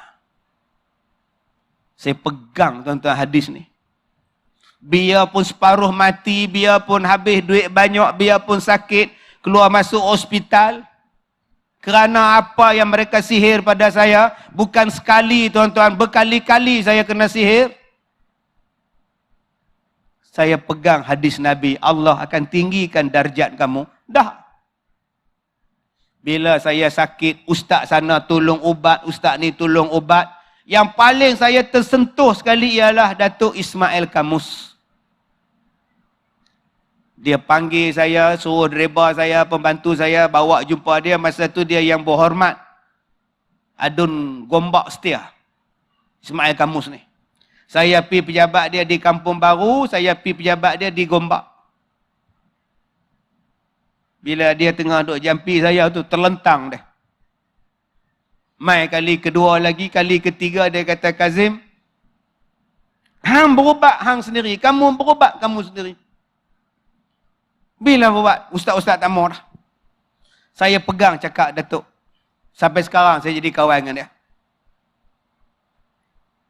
Saya pegang tuan-tuan hadis ni. Biarpun separuh mati, biarpun habis duit banyak, biarpun sakit, keluar masuk hospital, kerana apa yang mereka sihir pada saya, bukan sekali tuan-tuan, berkali-kali saya kena sihir. Saya pegang hadis Nabi, Allah akan tinggikan darjat kamu. Dah. Bila saya sakit, ustaz sana tolong ubat, ustaz ni tolong ubat. Yang paling saya tersentuh sekali ialah Datuk Ismail Kamus. Dia panggil saya, suruh driver saya, pembantu saya, bawa jumpa dia. Masa tu dia yang berhormat. Adun Gombak Setia. Ismail Kamus ni. Saya pergi pejabat dia di Kampung Baru, saya pergi pejabat dia di Gombak. Bila dia tengah duduk jampi saya tu, terlentang dia. Mai kali kedua lagi, kali ketiga dia kata, Kazim, hang berubat hang sendiri, kamu berubat kamu sendiri. Bila berubat? Ustaz-ustaz tak mau dah. Saya pegang cakap Datuk. Sampai sekarang saya jadi kawan dengan dia.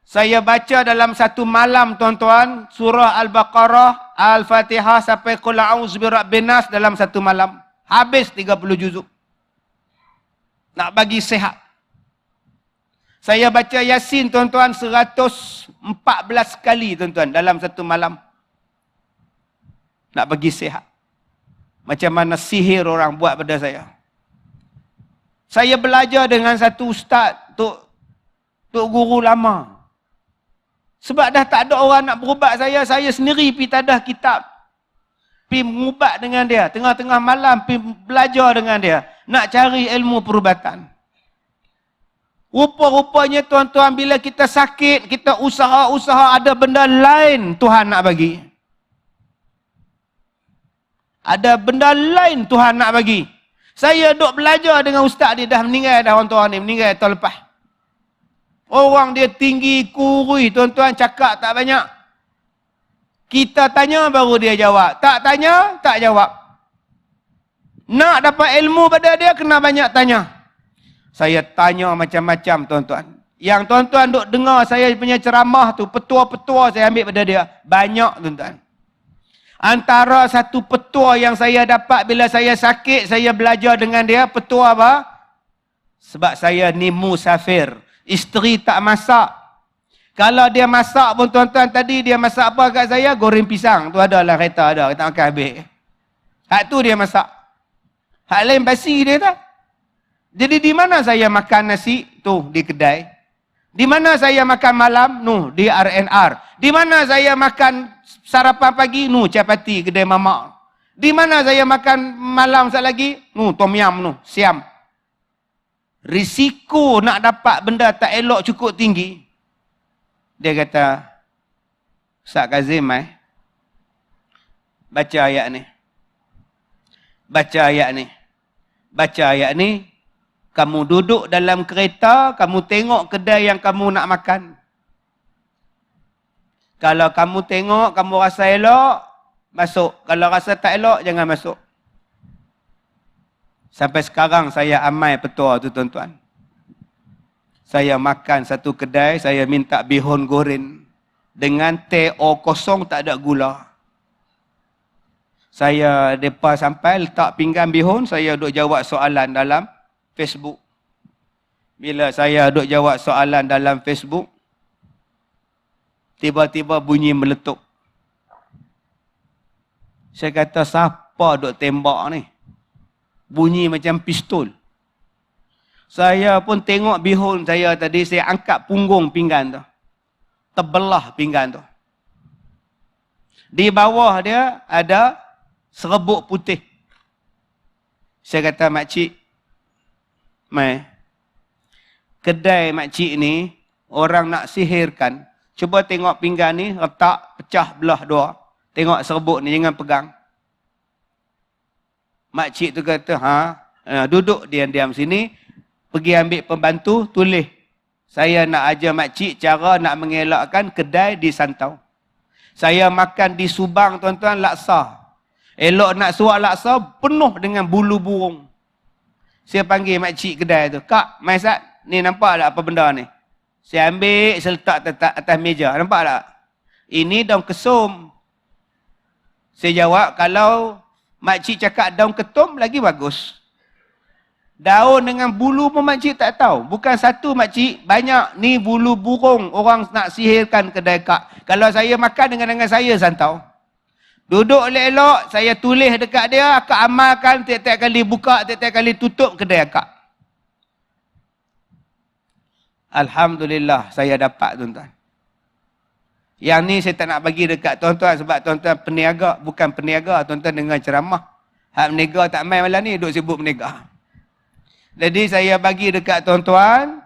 Saya baca dalam satu malam tuan-tuan, surah Al-Baqarah, Al-Fatihah sampai Qul a'udzu birabbin nas dalam satu malam. Habis 30 juzuk. Nak bagi sihat. Saya baca Yasin tuan-tuan 114 kali tuan-tuan dalam satu malam. Nak bagi sihat. Macam mana sihir orang buat pada saya. Saya belajar dengan satu ustaz, Tok Guru lama. Sebab dah tak ada orang nak berubat saya sendiri pergi tadah kitab. Pergi mengubat dengan dia. Tengah-tengah malam pergi belajar dengan dia. Nak cari ilmu perubatan. Rupa-rupanya tuan-tuan, bila kita sakit, kita usaha-usaha, ada benda lain Tuhan nak bagi. Ada benda lain Tuhan nak bagi. Saya duk belajar dengan ustaz dia, dah meninggal dah orang tua ni, meninggal tahun lepas. Orang dia tinggi, kurui, tuan-tuan, cakap tak banyak. Kita tanya baru dia jawab. Tak tanya, tak jawab. Nak dapat ilmu pada dia, kena banyak tanya. Saya tanya macam-macam tuan-tuan. Yang tuan-tuan duk dengar saya punya ceramah tu, petua-petua saya ambil pada dia. Banyak tuan-tuan. Antara satu petua yang saya dapat bila saya sakit, saya belajar dengan dia, petua apa? Sebab saya ni musafir. Isteri tak masak. Kalau dia masak pun tuan-tuan, tadi dia masak apa kat saya? Goreng pisang. Tu ada lah kereta ada. Kita makan habis. Hak tu dia masak. Hak lain basi dia tak? Jadi di mana saya makan nasi? Tu, di kedai. Di mana saya makan malam? Di RNR. Di mana saya makan sarapan pagi? Capati, kedai mamak. Di mana saya makan malam sekali lagi? Tom yam, siam. Risiko nak dapat benda tak elok cukup tinggi. Dia kata, Ustaz Kazim, baca ayat ni. Baca ayat ni. Baca ayat ni. Kamu duduk dalam kereta, kamu tengok kedai yang kamu nak makan. Kalau kamu tengok, kamu rasa elok, masuk. Kalau rasa tak elok, jangan masuk. Sampai sekarang saya amai petua tu tuan-tuan. Saya makan satu kedai, saya minta bihun goreng. Dengan teh kosong, tak ada gula. Mereka sampai letak pinggan bihun, saya duk jawab soalan dalam Facebook. Bila saya duk jawab soalan dalam Facebook, tiba-tiba bunyi meletup. Saya kata, siapa duk tembak ni? Bunyi macam pistol. Saya pun tengok bihun saya tadi, saya angkat punggung pinggan tu. Terbelah pinggan tu. Di bawah dia ada serbuk putih. Saya kata, makcik, mai, kedai makcik ni, orang nak sihirkan. Cuba tengok pinggan ni, retak, pecah belah dua. Tengok serbuk ni, jangan pegang. Makcik tu kata, duduk diam-diam sini, pergi ambil pembantu, tulis. Saya nak ajar makcik cara nak mengelakkan kedai di Santau. Saya makan di Subang, tuan-tuan, laksa. Elok nak suap laksa, penuh dengan bulu burung. Saya panggil makcik kedai tu, Kak, mai Sat, ni nampak tak apa benda ni? Saya ambil, saya letak atas meja. Nampak tak? Ini daun kesum. Saya jawab, kalau makcik cakap daun ketum, lagi bagus. Daun dengan bulu pun makcik tak tahu. Bukan satu makcik, banyak. Ni bulu burung, orang nak sihirkan kedai Kak. Kalau saya makan dengan saya Santau. Duduk elok-elok, saya tulis dekat dia, akak amalkan tiap-tiap kali buka, tiap-tiap kali tutup kedai akak. Alhamdulillah, saya dapat, tuan-tuan. Yang ni saya tak nak bagi dekat tuan-tuan sebab tuan-tuan peniaga, bukan peniaga, tuan-tuan dengar ceramah. Hak meniaga tak main malam ni, duduk sibuk meniaga. Jadi saya bagi dekat tuan-tuan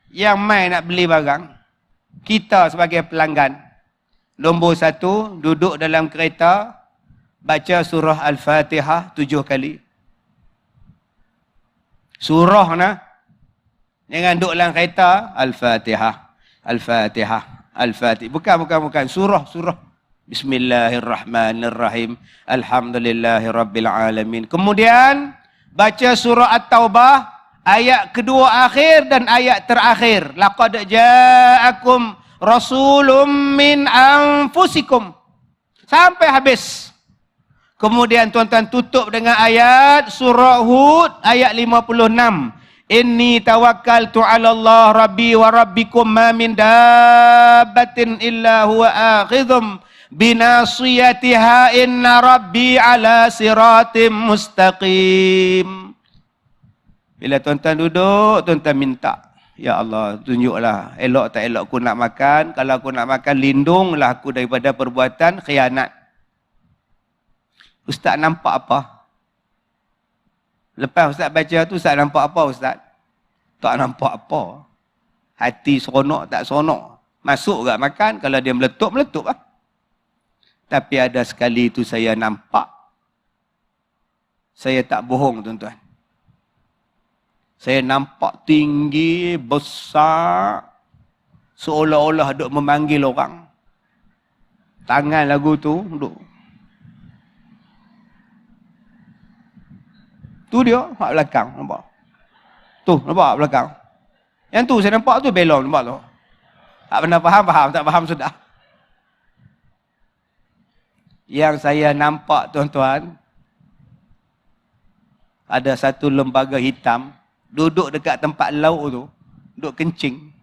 yang main nak beli barang. Kita sebagai pelanggan. Nombor 1, duduk dalam kereta, baca surah Al-Fatihah 7 kali. Surah nah. Jangan duduk dalam kereta, Al-Fatihah, Al-Fatihah, Al-Fatihah. Bukan. Surah. Bismillahirrahmanirrahim. Alhamdulillahirrabbilalamin. Kemudian, baca surah At-Taubah, ayat kedua akhir dan ayat terakhir. Laqad ja'akum rasulun min anfusikum. Sampai habis. Kemudian tuan-tuan tutup dengan ayat surah Hud, ayat 56. Inni tawakkaltu 'ala Allah rabbi wa rabbikum ma min dabbatin illa huwa akhidhum binasiyatiha inna rabbi 'ala siratim mustaqim. Bila tuan-tuan duduk, tuan-tuan minta, ya Allah, tunjuklah elok tak elok aku nak makan. Kalau aku nak makan, lindunglah aku daripada perbuatan khianat. Ustaz nampak apa? Lepas Ustaz baca tu, Ustaz nampak apa Ustaz? Tak nampak apa. Hati seronok tak seronok. Masuk tak makan, kalau dia meletup lah. Tapi ada sekali tu saya nampak. Saya tak bohong tuan-tuan. Saya nampak tinggi, besar. Seolah-olah duk memanggil orang. Tangan lagu tu, duk. Tu dia, kat belakang, nampak? Tu, nampak belakang? Yang tu saya nampak tu belon, nampak tu? Tak pernah faham, tak faham sudah. Yang saya nampak, tuan-tuan, ada satu lembaga hitam, duduk dekat tempat lauk tu, duduk kencing.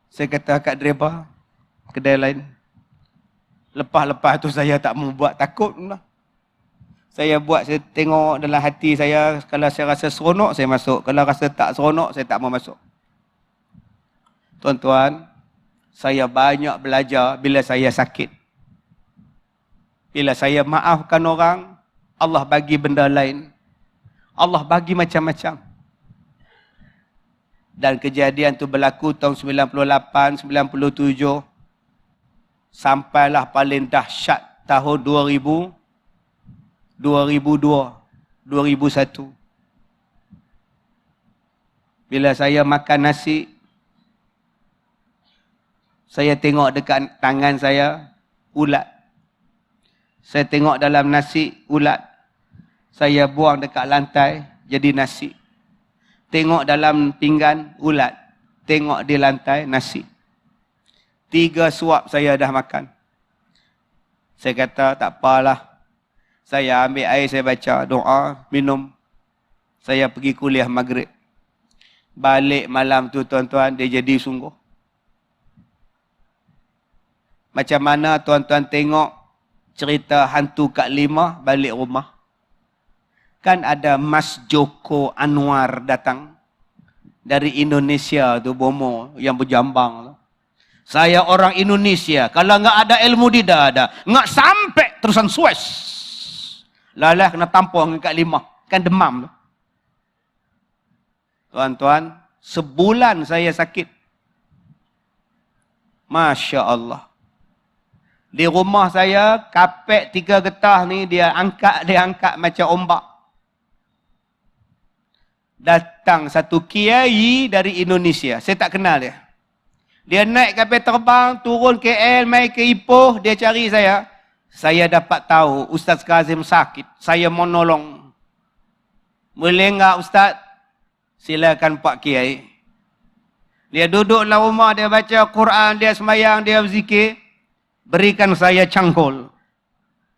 Saya kata kat driver, kedai lain, lepas-lepas tu saya tak mau buat, takut lah. Saya buat, saya tengok dalam hati saya, kalau saya rasa seronok, saya masuk. Kalau rasa tak seronok, saya tak mau masuk. Tuan-tuan, saya banyak belajar bila saya sakit. Bila saya maafkan orang, Allah bagi benda lain. Allah bagi macam-macam. Dan kejadian tu berlaku tahun 98, 97. Sampailah paling dahsyat tahun 2002, 2001. Bila saya makan nasi, saya tengok dekat tangan saya, ulat. Saya tengok dalam nasi, ulat. Saya buang dekat lantai, jadi nasi. Tengok dalam pinggan, ulat. Tengok di lantai, nasi. 3 suap saya dah makan. Saya kata, tak apalah. Saya ambil air, saya baca doa, minum. Saya pergi kuliah maghrib. Balik malam tu tuan-tuan, dia jadi sungguh. Macam mana tuan-tuan tengok cerita hantu Kak Limah balik rumah. Kan ada Mas Joko Anwar datang dari Indonesia tu, bomo yang berjambang tu. Saya orang Indonesia, kalau nggak ada ilmu di dada, nggak sampai terusan Suez. Lalah kena tampung dengan Kak Limah, kan demam tu. Tuan-tuan, sebulan saya sakit. Masya Allah. Di rumah saya, kapet 3 getah ni dia angkat macam ombak. Datang satu kiai dari Indonesia. Saya tak kenal dia. Dia naik kapal terbang, turun KL, mai ke Ipoh, dia cari saya. Saya dapat tahu Ustaz Kazim sakit. Saya mau nolong. Boleh enggak Ustaz? Silakan Pak Kiai. Dia duduk dalam rumah, dia baca Quran, dia semayang, dia berzikir. Berikan saya cangkul.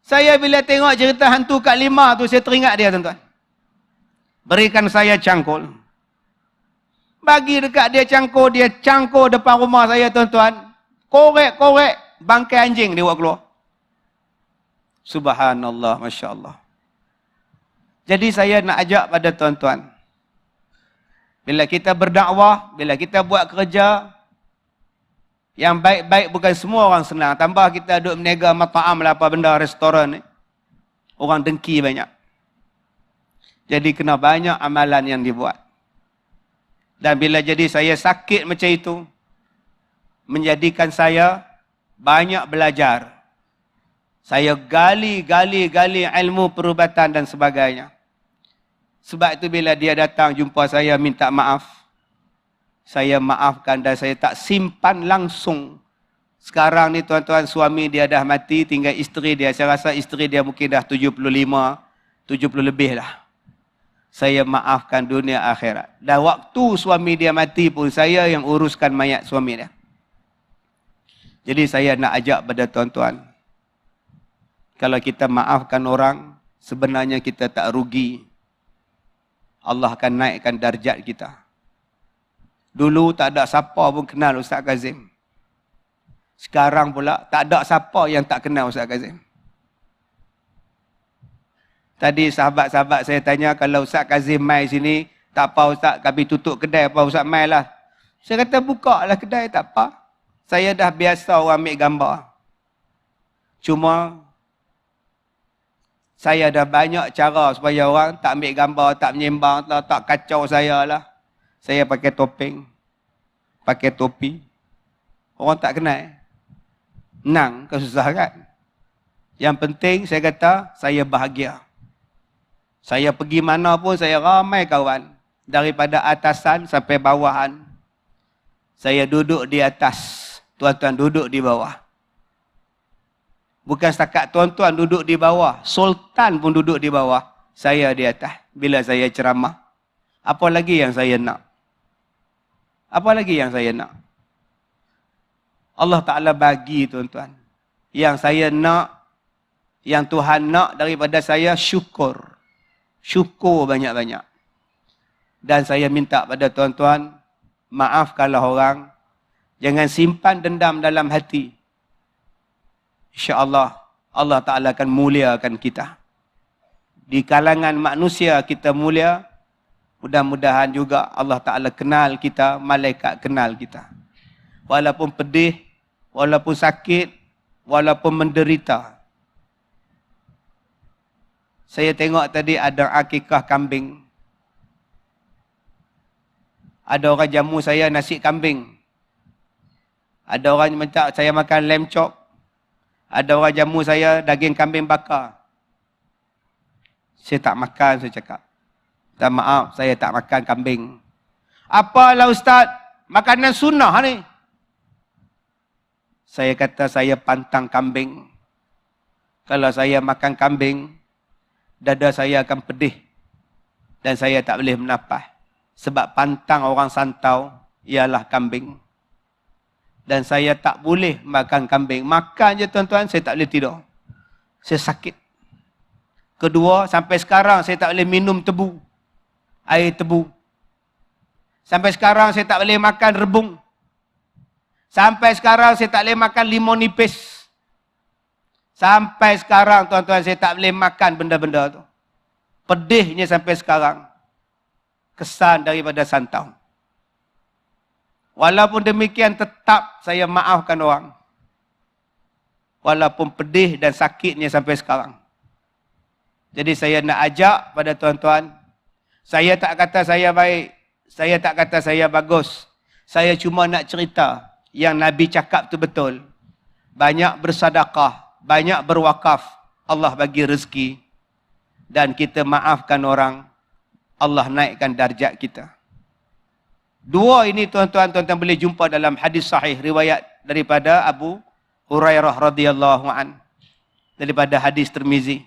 Saya bila tengok cerita hantu Kak Limah tu, saya teringat dia tuan-tuan. Berikan saya cangkul. Bagi dekat dia cangkul depan rumah saya tuan-tuan. Korek, bangkai anjing dia buat keluar. Subhanallah, Masya Allah. Jadi saya nak ajak pada tuan-tuan. Bila kita berdakwah, bila kita buat kerja, yang baik-baik bukan semua orang senang. Tambah kita duduk meniaga mat'am lah apa benda, restoran ni. Orang dengki banyak. Jadi kena banyak amalan yang dibuat. Dan bila jadi saya sakit macam itu, menjadikan saya banyak belajar. Saya gali ilmu perubatan dan sebagainya. Sebab itu bila dia datang jumpa saya minta maaf, saya maafkan dan saya tak simpan langsung. Sekarang ni tuan-tuan, suami dia dah mati, tinggal isteri dia. Saya rasa isteri dia mungkin dah 75, 70 lebih lah. Saya maafkan dunia akhirat. Dan waktu suami dia mati pun saya yang uruskan mayat suami dia. Jadi saya nak ajak pada tuan-tuan, kalau kita maafkan orang, sebenarnya kita tak rugi. Allah akan naikkan darjat kita. Dulu tak ada siapa pun kenal Ustaz Kazim. Sekarang pula tak ada siapa yang tak kenal Ustaz Kazim. Tadi sahabat-sahabat saya tanya, kalau Ustaz Kazim mai sini, tak apa Ustaz, kami tutup kedai apa Ustaz mai lah. Saya kata buka lah kedai, tak apa. Saya dah biasa orang ambil gambar. Cuma saya dah banyak cara supaya orang tak ambil gambar, tak menyembang, tak kacau saya lah. Saya pakai topeng, pakai topi. Orang tak kenal. Nang, kesusah kan? Yang penting saya kata, saya bahagia. Saya pergi mana pun, saya ramai kawan. Daripada atasan sampai bawahan. Saya duduk di atas, tuan-tuan duduk di bawah. Bukan setakat tuan-tuan duduk di bawah, sultan pun duduk di bawah. Saya di atas, bila saya ceramah. Apa lagi yang saya nak? Apa lagi yang saya nak? Allah Ta'ala bagi tuan-tuan. Yang saya nak, yang Tuhan nak daripada saya, syukur. Syukur banyak-banyak. Dan saya minta pada tuan-tuan, maafkanlah orang. Jangan simpan dendam dalam hati. InsyaAllah, Allah Ta'ala akan muliakan kita. Di kalangan manusia kita mulia, mudah-mudahan juga Allah Ta'ala kenal kita, malaikat kenal kita. Walaupun pedih, walaupun sakit, walaupun menderita. Saya tengok tadi ada akikah kambing. Ada orang jamu saya nasi kambing. Ada orang minta saya makan lamb chop. Ada orang jamu saya daging kambing bakar. Saya tak makan, saya cakap. Tak maaf, saya tak makan kambing. Apalah Ustaz, makanan sunnah ni. Saya kata saya pantang kambing. Kalau saya makan kambing, dada saya akan pedih. Dan saya tak boleh menapah. Sebab pantang orang santau ialah kambing. Dan saya tak boleh makan kambing. Makan je tuan-tuan, saya tak boleh tidur. Saya sakit. Kedua, sampai sekarang saya tak boleh minum tebu. Air tebu. Sampai sekarang saya tak boleh makan rebung. Sampai sekarang saya tak boleh makan limau nipis. Sampai sekarang tuan-tuan saya tak boleh makan benda-benda tu. Pedihnya sampai sekarang. Kesan daripada santau. Walaupun demikian tetap saya maafkan orang. Walaupun pedih dan sakitnya sampai sekarang. Jadi saya nak ajak pada tuan-tuan. Saya tak kata saya baik. Saya tak kata saya bagus. Saya cuma nak cerita. Yang Nabi cakap tu betul. Banyak bersedekah, banyak berwakaf, Allah bagi rezeki. Dan kita maafkan orang, Allah naikkan darjat kita. Dua ini tuan-tuan boleh jumpa dalam hadis sahih riwayat daripada Abu Hurairah radhiyallahu an, daripada hadis Tirmizi.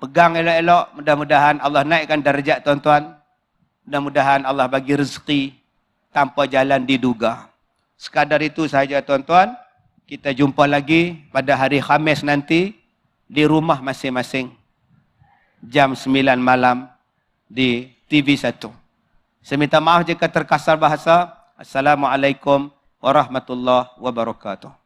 Pegang elok-elok, mudah-mudahan Allah naikkan darjat tuan-tuan. Mudah-mudahan Allah bagi rezeki tanpa jalan diduga. Sekadar itu sahaja tuan-tuan. Kita jumpa lagi pada hari Khamis nanti di rumah masing-masing. Jam 9 malam di TV1. Saya minta maaf jika terkasar bahasa. Assalamualaikum warahmatullahi wabarakatuh.